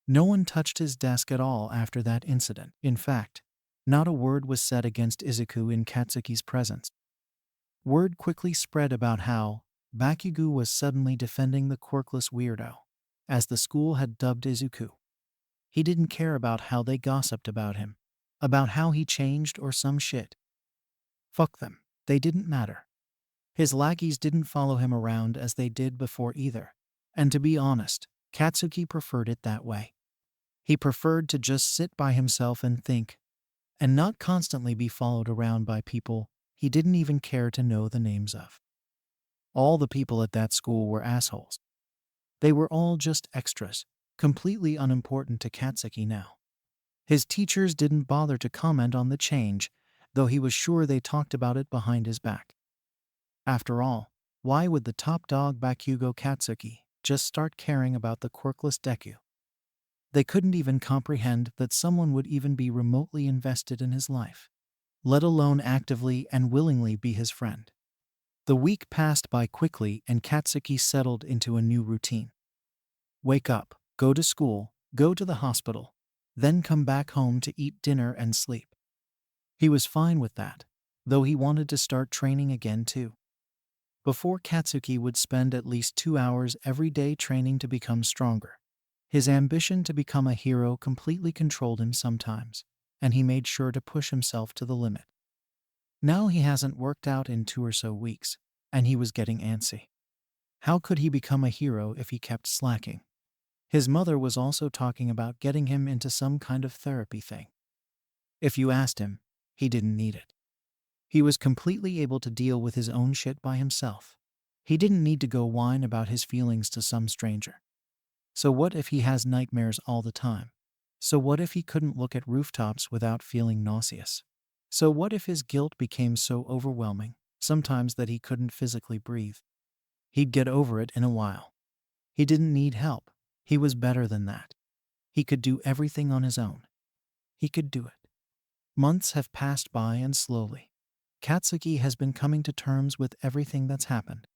No one touched his desk at all after that incident. In fact, not a word was said against Izuku in Katsuki's presence. Word quickly spread about how Bakugo was suddenly defending the quirkless weirdo, as the school had dubbed Izuku. He didn't care about how they gossiped about him, about how he changed or some shit. Fuck them, they didn't matter. His lackeys didn't follow him around as they did before either, and to be honest, Katsuki preferred it that way. He preferred to just sit by himself and think, and not constantly be followed around by people he didn't even care to know the names of. All the people at that school were assholes. They were all just extras, completely unimportant to Katsuki now. His teachers didn't bother to comment on the change, though he was sure they talked about it behind his back. After all, why would the top dog Bakugo Katsuki just start caring about the quirkless Deku? They couldn't even comprehend that someone would even be remotely invested in his life, let alone actively and willingly be his friend. The week passed by quickly, and Katsuki settled into a new routine. Wake up, go to school, go to the hospital, then come back home to eat dinner and sleep. He was fine with that, though he wanted to start training again too. Before, Katsuki would spend at least 2 hours every day training to become stronger. His ambition to become a hero completely controlled him sometimes, and he made sure to push himself to the limit. Now he hasn't worked out in 2 or so weeks, and he was getting antsy. How could he become a hero if he kept slacking? His mother was also talking about getting him into some kind of therapy thing. If you asked him, he didn't need it. He was completely able to deal with his own shit by himself. He didn't need to go whine about his feelings to some stranger. So what if he has nightmares all the time? So what if he couldn't look at rooftops without feeling nauseous? So what if his guilt became so overwhelming, sometimes, that he couldn't physically breathe? He'd get over it in a while. He didn't need help. He was better than that. He could do everything on his own. He could do it. Months have passed by, and slowly, Katsuki has been coming to terms with everything that's happened.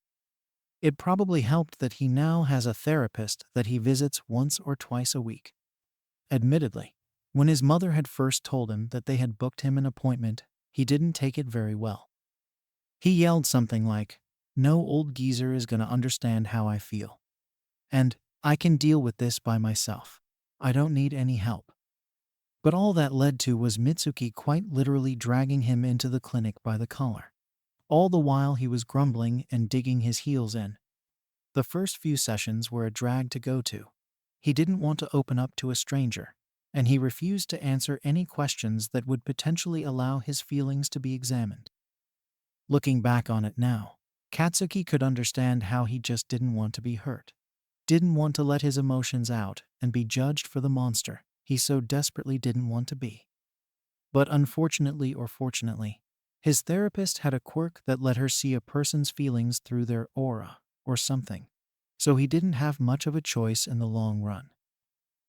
It probably helped that he now has a therapist that he visits once or twice a week. Admittedly, When his mother had first told him that they had booked him an appointment, he didn't take it very well. He yelled something like, "No old geezer is gonna understand how I feel. And I can deal with this by myself. I don't need any help." But all that led to was Mitsuki quite literally dragging him into the clinic by the collar. All the while he was grumbling and digging his heels in. The first few sessions were a drag to go to. He didn't want to open up to a stranger, and he refused to answer any questions that would potentially allow his feelings to be examined. Looking back on it now, Katsuki could understand how he just didn't want to be hurt. Didn't want to let his emotions out and be judged for the monster he so desperately didn't want to be. But unfortunately or fortunately, his therapist had a quirk that let her see a person's feelings through their aura or something, so he didn't have much of a choice in the long run.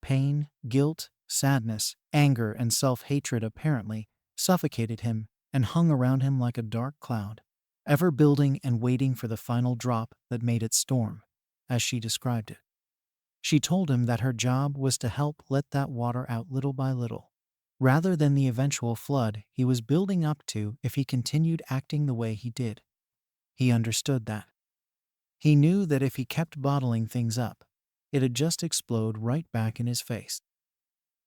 Pain, guilt, sadness, anger, and self-hatred apparently suffocated him and hung around him like a dark cloud, ever building and waiting for the final drop that made it storm, as she described it. She told him that her job was to help let that water out little by little, rather than the eventual flood he was building up to if he continued acting the way he did. He understood that. He knew that if he kept bottling things up, it'd just explode right back in his face.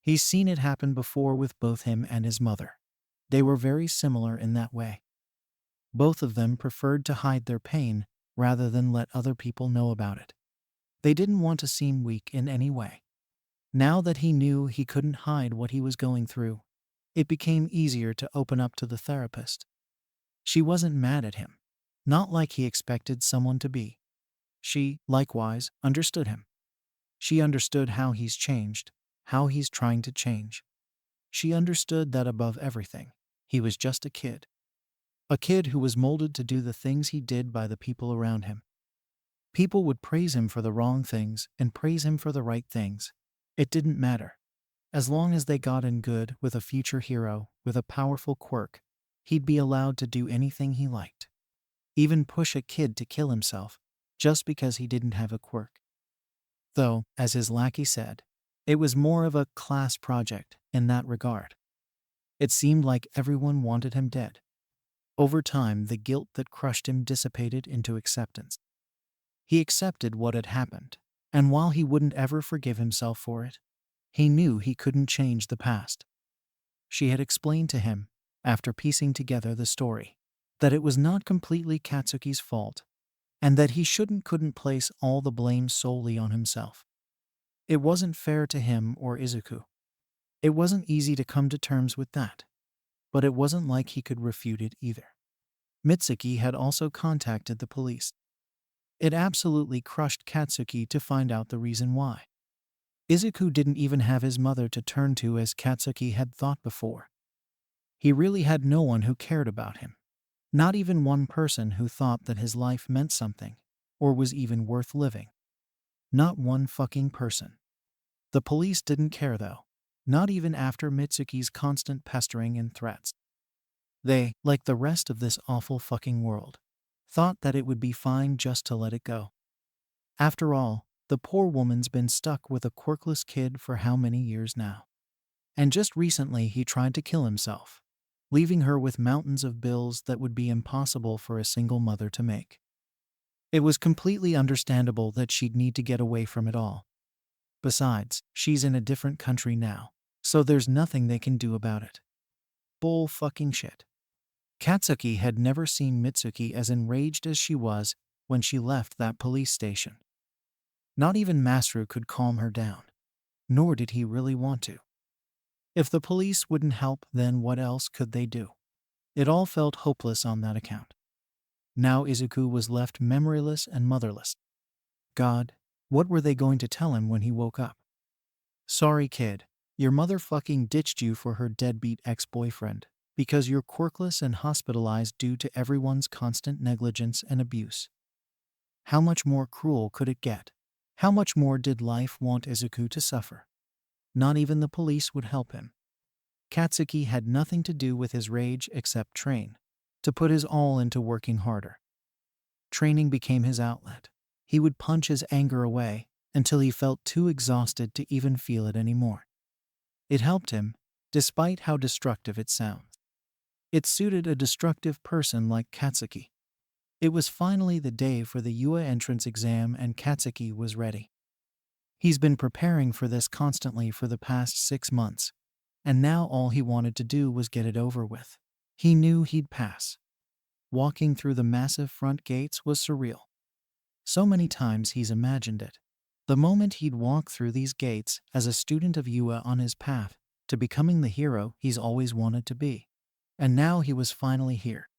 He's seen it happen before with both him and his mother. They were very similar in that way. Both of them preferred to hide their pain rather than let other people know about it. They didn't want to seem weak in any way. Now that he knew he couldn't hide what he was going through, it became easier to open up to the therapist. She wasn't mad at him, not like he expected someone to be. She, likewise, understood him. She understood how he's changed, how he's trying to change. She understood that above everything, he was just a kid. A kid who was molded to do the things he did by the people around him. People would praise him for the wrong things and praise him for the right things. It didn't matter. As long as they got in good with a future hero with a powerful quirk, he'd be allowed to do anything he liked. Even push a kid to kill himself, just because he didn't have a quirk. Though, as his lackey said, it was more of a class project in that regard. It seemed like everyone wanted him dead. Over time, the guilt that crushed him dissipated into acceptance. He accepted what had happened, and while he wouldn't ever forgive himself for it, he knew he couldn't change the past. She had explained to him, after piecing together the story, that it was not completely Katsuki's fault, and that he couldn't place all the blame solely on himself. It wasn't fair to him or Izuku. It wasn't easy to come to terms with that, but it wasn't like he could refute it either. Mitsuki had also contacted the police. It absolutely crushed Katsuki to find out the reason why. Izuku didn't even have his mother to turn to as Katsuki had thought before. He really had no one who cared about him. Not even one person who thought that his life meant something, or was even worth living. Not one fucking person. The police didn't care though, not even after Mitsuki's constant pestering and threats. They, like the rest of this awful fucking world, thought that it would be fine just to let it go. After all, the poor woman's been stuck with a quirkless kid for how many years now? And just recently he tried to kill himself, leaving her with mountains of bills that would be impossible for a single mother to make. It was completely understandable that she'd need to get away from it all. Besides, she's in a different country now, so there's nothing they can do about it. Bull fucking shit. Katsuki had never seen Mitsuki as enraged as she was when she left that police station. Not even Masaru could calm her down, nor did he really want to. If the police wouldn't help, then what else could they do? It all felt hopeless on that account. Now Izuku was left memoryless and motherless. God, what were they going to tell him when he woke up? Sorry kid, your mother fucking ditched you for her deadbeat ex-boyfriend because you're quirkless and hospitalized due to everyone's constant negligence and abuse. How much more cruel could it get? How much more did life want Izuku to suffer? Not even the police would help him. Katsuki had nothing to do with his rage except train, to put his all into working harder. Training became his outlet. He would punch his anger away until he felt too exhausted to even feel it anymore. It helped him, despite how destructive it sounds. It suited a destructive person like Katsuki. It was finally the day for the UA entrance exam and Katsuki was ready. He's been preparing for this constantly for the past 6 months, and now all he wanted to do was get it over with. He knew he'd pass. Walking through the massive front gates was surreal. So many times he's imagined it. The moment he'd walk through these gates as a student of UA on his path to becoming the hero he's always wanted to be. And now he was finally here.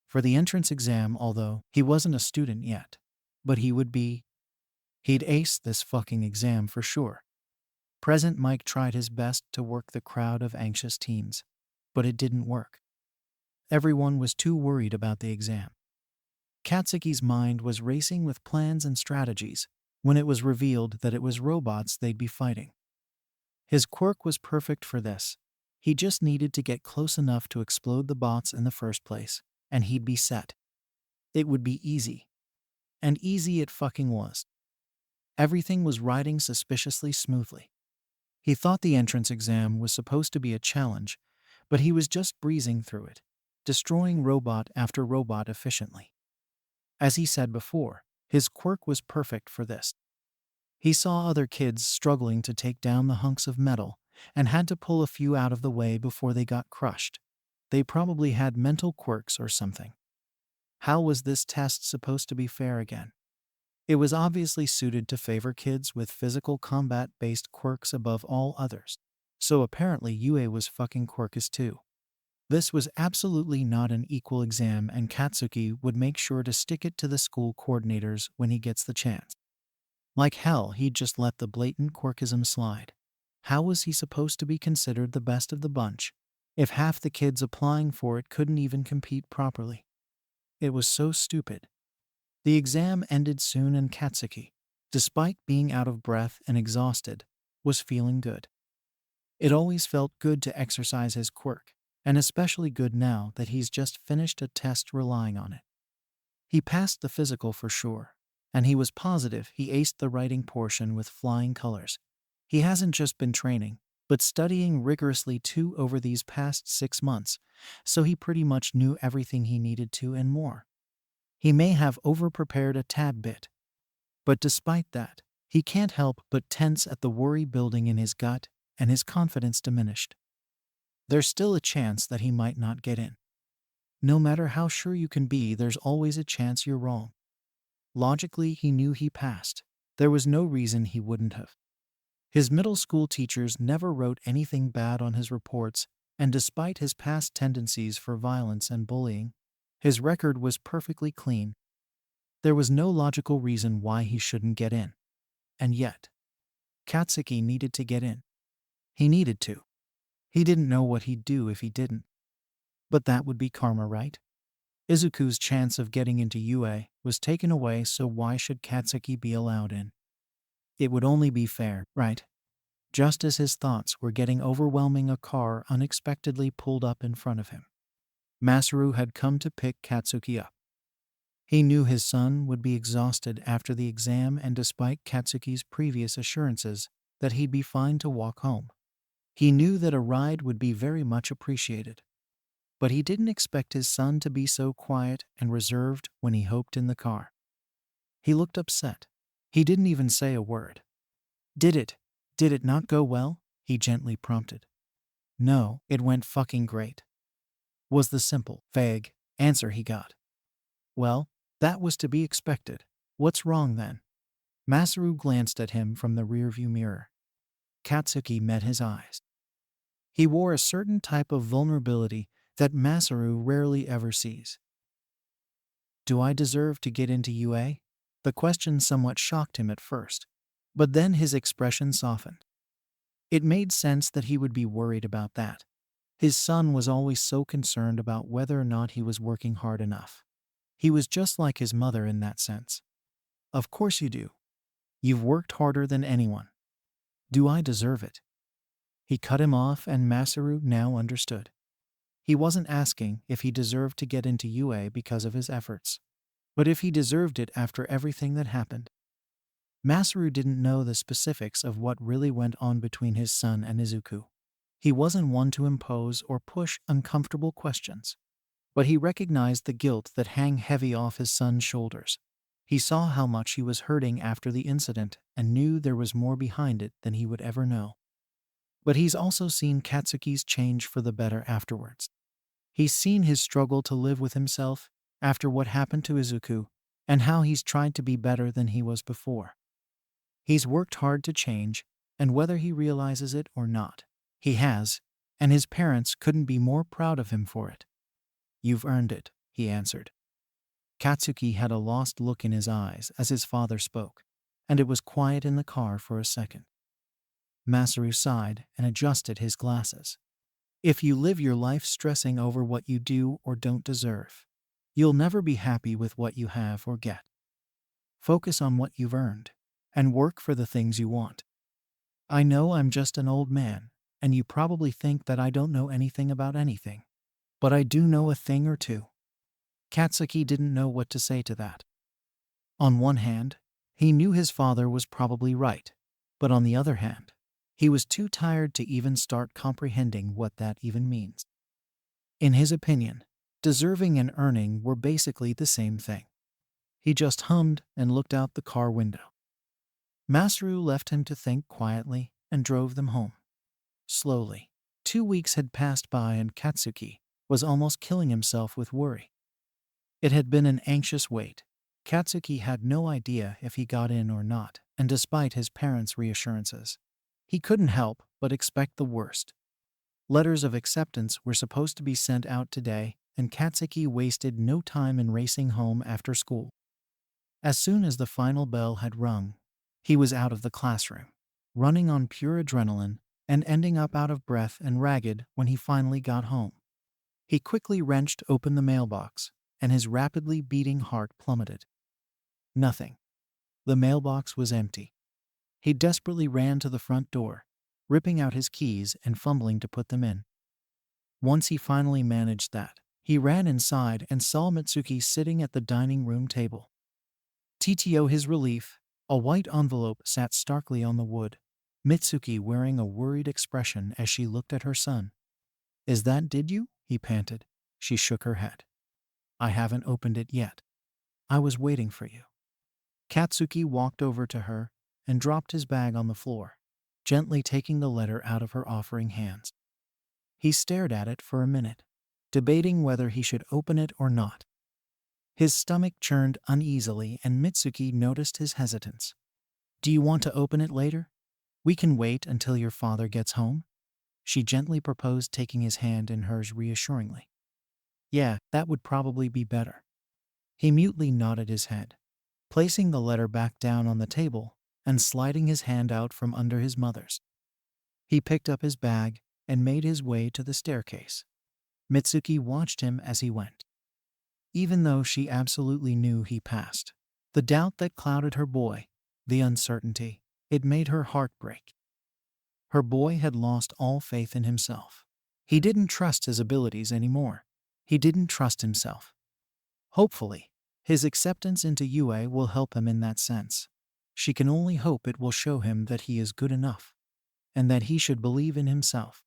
For the entrance exam, although he wasn't a student yet, but he would be. He'd ace this fucking exam for sure. Present Mike tried his best to work the crowd of anxious teens, but it didn't work. Everyone was too worried about the exam. Katsuki's mind was racing with plans and strategies when it was revealed that it was robots they'd be fighting. His quirk was perfect for this. He just needed to get close enough to explode the bots in the first place, and he'd be set. It would be easy. And easy it fucking was. Everything was riding suspiciously smoothly. He thought the entrance exam was supposed to be a challenge, but he was just breezing through it, destroying robot after robot efficiently. As he said before, his quirk was perfect for this. He saw other kids struggling to take down the hunks of metal and had to pull a few out of the way before they got crushed. They probably had mental quirks or something. How was this test supposed to be fair again? It was obviously suited to favor kids with physical combat-based quirks above all others. So apparently UA was fucking quirkus too. This was absolutely not an equal exam and Katsuki would make sure to stick it to the school coordinators when he gets the chance. Like hell, he'd just let the blatant quirkism slide. How was he supposed to be considered the best of the bunch if half the kids applying for it couldn't even compete properly? It was so stupid. The exam ended soon and Katsuki, despite being out of breath and exhausted, was feeling good. It always felt good to exercise his quirk, and especially good now that he's just finished a test relying on it. He passed the physical for sure, and he was positive he aced the writing portion with flying colors. He hasn't just been training, but studying rigorously too over these past 6 months, so he pretty much knew everything he needed to and more. He may have overprepared a tad bit, but despite that, he can't help but tense at the worry building in his gut and his confidence diminished. There's still a chance that he might not get in. No matter how sure you can be, there's always a chance you're wrong. Logically, he knew he passed. There was no reason he wouldn't have. His middle school teachers never wrote anything bad on his reports, and despite his past tendencies for violence and bullying, his record was perfectly clean. There was no logical reason why he shouldn't get in. And yet, Katsuki needed to get in. He needed to. He didn't know what he'd do if he didn't. But that would be karma, right? Izuku's chance of getting into UA was taken away, so why should Katsuki be allowed in? It would only be fair, right? Just as his thoughts were getting overwhelming, a car unexpectedly pulled up in front of him. Masaru had come to pick Katsuki up. He knew his son would be exhausted after the exam, and despite Katsuki's previous assurances that he'd be fine to walk home, he knew that a ride would be very much appreciated. But he didn't expect his son to be so quiet and reserved when he hopped in the car. He looked upset. He didn't even say a word. Did it not go well? He gently prompted. No, it went fucking great, was the simple, vague answer he got. Well, that was to be expected. What's wrong then? Masaru glanced at him from the rearview mirror. Katsuki met his eyes. He wore a certain type of vulnerability that Masaru rarely ever sees. Do I deserve to get into UA? The question somewhat shocked him at first, but then his expression softened. It made sense that he would be worried about that. His son was always so concerned about whether or not he was working hard enough. He was just like his mother in that sense. Of course you do. You've worked harder than anyone. Do I deserve it? He cut him off, and Masaru now understood. He wasn't asking if he deserved to get into UA because of his efforts, but if he deserved it after everything that happened. Masaru didn't know the specifics of what really went on between his son and Izuku. He wasn't one to impose or push uncomfortable questions, but he recognized the guilt that hung heavy off his son's shoulders. He saw how much he was hurting after the incident and knew there was more behind it than he would ever know. But he's also seen Katsuki's change for the better afterwards. He's seen his struggle to live with himself after what happened to Izuku, and how he's tried to be better than he was before. He's worked hard to change, and whether he realizes it or not, he has, and his parents couldn't be more proud of him for it. "You've earned it," he answered. Katsuki had a lost look in his eyes as his father spoke, and it was quiet in the car for a second. Masaru sighed and adjusted his glasses. "If you live your life stressing over what you do or don't deserve, you'll never be happy with what you have or get. Focus on what you've earned, and work for the things you want. I know I'm just an old man, and you probably think that I don't know anything about anything, but I do know a thing or two." Katsuki didn't know what to say to that. On one hand, he knew his father was probably right, but on the other hand, he was too tired to even start comprehending what that even means. In his opinion, deserving and earning were basically the same thing. He just hummed and looked out the car window. Masaru left him to think quietly and drove them home. Slowly, 2 weeks had passed by and Katsuki was almost killing himself with worry. It had been an anxious wait. Katsuki had no idea if he got in or not, and despite his parents' reassurances, he couldn't help but expect the worst. Letters of acceptance were supposed to be sent out today, and Katsuki wasted no time in racing home after school. As soon as the final bell had rung, he was out of the classroom, running on pure adrenaline and ending up out of breath and ragged when he finally got home. He quickly wrenched open the mailbox, and his rapidly beating heart plummeted. Nothing. The mailbox was empty. He desperately ran to the front door, ripping out his keys and fumbling to put them in. Once he finally managed that, he ran inside and saw Mitsuki sitting at the dining room table. To his relief, a white envelope sat starkly on the wood, Mitsuki wearing a worried expression as she looked at her son. "Is that did you?" he panted. She shook her head. "I haven't opened it yet. I was waiting for you." Katsuki walked over to her and dropped his bag on the floor, gently taking the letter out of her offering hands. He stared at it for a minute, debating whether he should open it or not. His stomach churned uneasily and Mitsuki noticed his hesitance. "Do you want to open it later? We can wait until your father gets home?" She gently proposed, taking his hand in hers reassuringly. "Yeah, that would probably be better." He mutely nodded his head, placing the letter back down on the table and sliding his hand out from under his mother's. He picked up his bag and made his way to the staircase. Mitsuki watched him as he went. Even though she absolutely knew he passed, the doubt that clouded her boy, the uncertainty, it made her heart break. Her boy had lost all faith in himself. He didn't trust his abilities anymore. He didn't trust himself. Hopefully, his acceptance into UA will help him in that sense. She can only hope it will show him that he is good enough, and that he should believe in himself.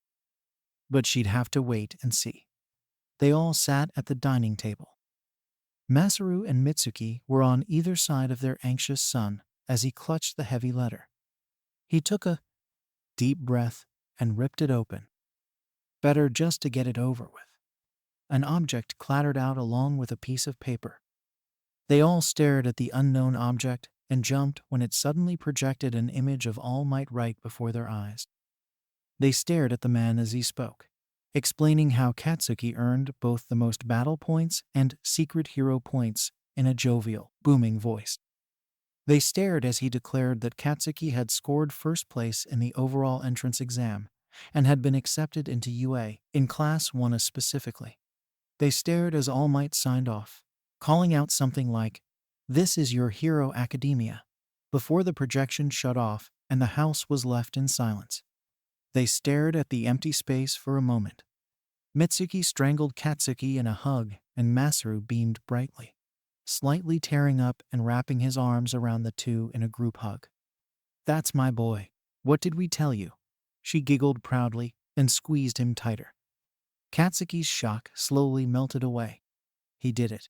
But she'd have to wait and see. They all sat at the dining table. Masaru and Mitsuki were on either side of their anxious son as he clutched the heavy letter. He took a deep breath and ripped it open. Better just to get it over with. An object clattered out along with a piece of paper. They all stared at the unknown object and jumped when it suddenly projected an image of All Might right before their eyes. They stared at the man as he spoke, explaining how Katsuki earned both the most battle points and secret hero points in a jovial, booming voice. They stared as he declared that Katsuki had scored first place in the overall entrance exam and had been accepted into UA in Class 1A specifically. They stared as All Might signed off, calling out something like, "This is your hero academia," before the projection shut off and the house was left in silence. They stared at the empty space for a moment. Mitsuki strangled Katsuki in a hug and Masaru beamed brightly. slightly tearing up and wrapping his arms around the two in a group hug. "That's my boy. What did we tell you?" She giggled proudly and squeezed him tighter. Katsuki's shock slowly melted away. He did it.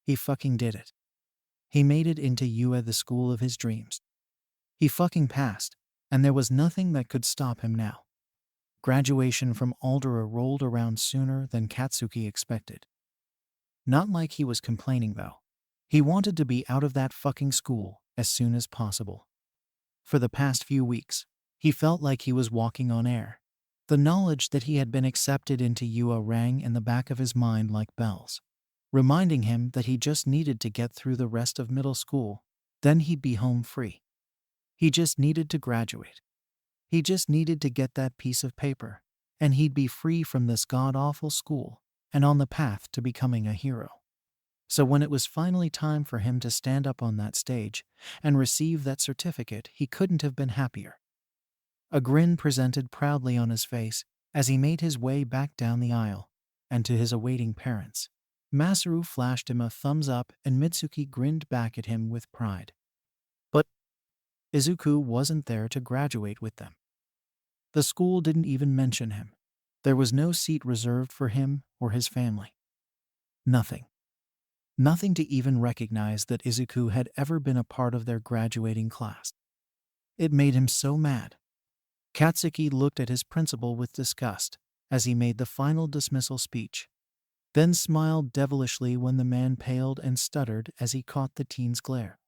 He fucking did it. He made it into UA, the school of his dreams. He fucking passed, and there was nothing that could stop him now. Graduation from Aldera rolled around sooner than Katsuki expected. Not like he was complaining though. He wanted to be out of that fucking school as soon as possible. For the past few weeks, he felt like he was walking on air. The knowledge that he had been accepted into UA rang in the back of his mind like bells, reminding him that he just needed to get through the rest of middle school, then he'd be home free. He just needed to graduate. He just needed to get that piece of paper, and he'd be free from this god-awful school and on the path to becoming a hero. So when it was finally time for him to stand up on that stage and receive that certificate, he couldn't have been happier. A grin presented proudly on his face as he made his way back down the aisle, and to his awaiting parents, Masaru flashed him a thumbs up and Mitsuki grinned back at him with pride. But Izuku wasn't there to graduate with them. The school didn't even mention him. There was no seat reserved for him or his family. Nothing. Nothing to even recognize that Izuku had ever been a part of their graduating class. It made him so mad. Katsuki looked at his principal with disgust as he made the final dismissal speech, then smiled devilishly when the man paled and stuttered as he caught the teen's glare.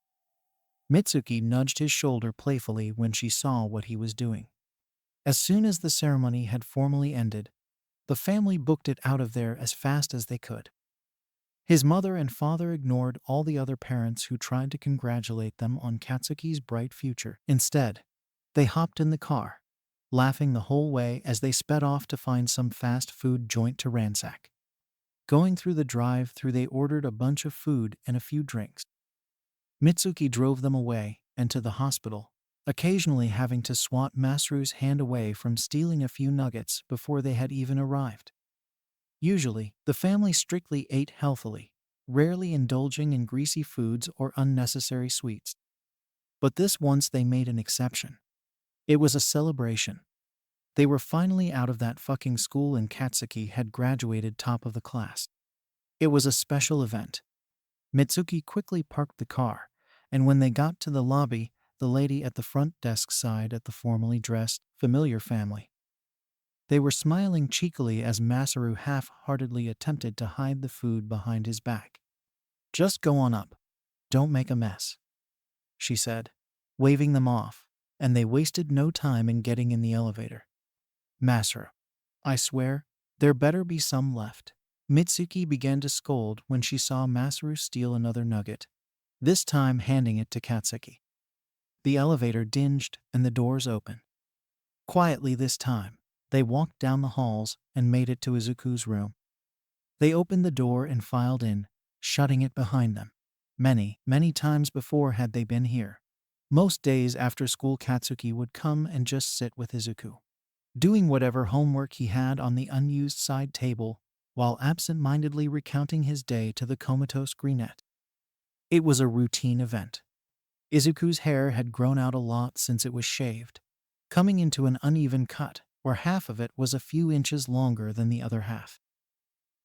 Mitsuki nudged his shoulder playfully when she saw what he was doing. As soon as the ceremony had formally ended, the family booked it out of there as fast as they could. His mother and father ignored all the other parents who tried to congratulate them on Katsuki's bright future. Instead, they hopped in the car, laughing the whole way as they sped off to find some fast food joint to ransack. Going through the drive-thru, they ordered a bunch of food and a few drinks. Mitsuki drove them away and to the hospital, occasionally having to swat Masaru's hand away from stealing a few nuggets before they had even arrived. Usually, the family strictly ate healthily, rarely indulging in greasy foods or unnecessary sweets. But this once they made an exception. It was a celebration. They were finally out of that fucking school and Katsuki had graduated top of the class. It was a special event. Mitsuki quickly parked the car, and when they got to the lobby, the lady at the front desk sighed at the formally dressed, familiar family. They were smiling cheekily as Masaru half-heartedly attempted to hide the food behind his back. "Just go on up. Don't make a mess," she said, waving them off, and they wasted no time in getting in the elevator. "Masaru, I swear, there better be some left." Mitsuki began to scold when she saw Masaru steal another nugget, this time handing it to Katsuki. The elevator dinged and the doors opened. Quietly this time, they walked down the halls and made it to Izuku's room. They opened the door and filed in, shutting it behind them. Many, many times before had they been here. Most days after school, Katsuki would come and just sit with Izuku, doing whatever homework he had on the unused side table, while absent-mindedly recounting his day to the comatose Greenette. It was a routine event. Izuku's hair had grown out a lot since it was shaved, coming into an uneven cut where half of it was a few inches longer than the other half.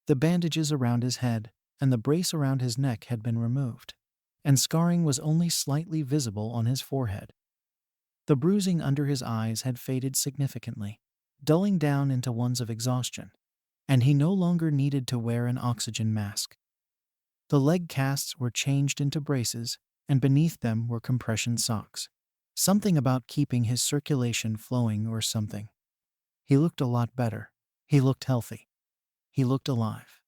The bandages around his head and the brace around his neck had been removed, and scarring was only slightly visible on his forehead. The bruising under his eyes had faded significantly, dulling down into ones of exhaustion, and he no longer needed to wear an oxygen mask. The leg casts were changed into braces, and beneath them were compression socks. Something about keeping his circulation flowing or something. He looked a lot better. He looked healthy. He looked alive.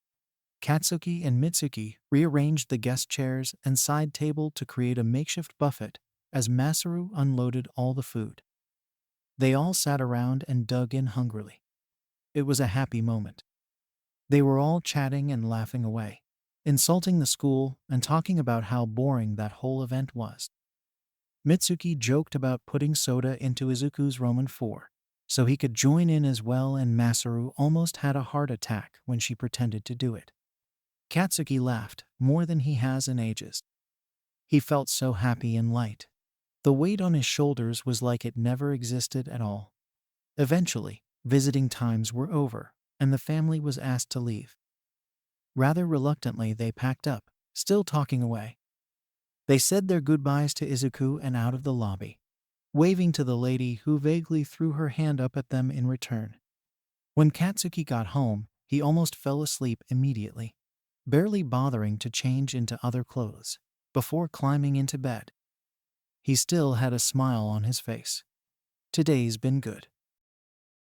Katsuki and Mitsuki rearranged the guest chairs and side table to create a makeshift buffet as Masaru unloaded all the food. They all sat around and dug in hungrily. It was a happy moment. They were all chatting and laughing away, insulting the school and talking about how boring that whole event was. Mitsuki joked about putting soda into Izuku's Roman 4, so he could join in as well, and Masaru almost had a heart attack when she pretended to do it. Katsuki laughed, more than he has in ages. He felt so happy and light. The weight on his shoulders was like it never existed at all. Eventually, visiting times were over, and the family was asked to leave. Rather reluctantly, they packed up, still talking away. They said their goodbyes to Izuku and out of the lobby, waving to the lady who vaguely threw her hand up at them in return. When Katsuki got home, he almost fell asleep immediately, barely bothering to change into other clothes before climbing into bed. He still had a smile on his face. Today's been good.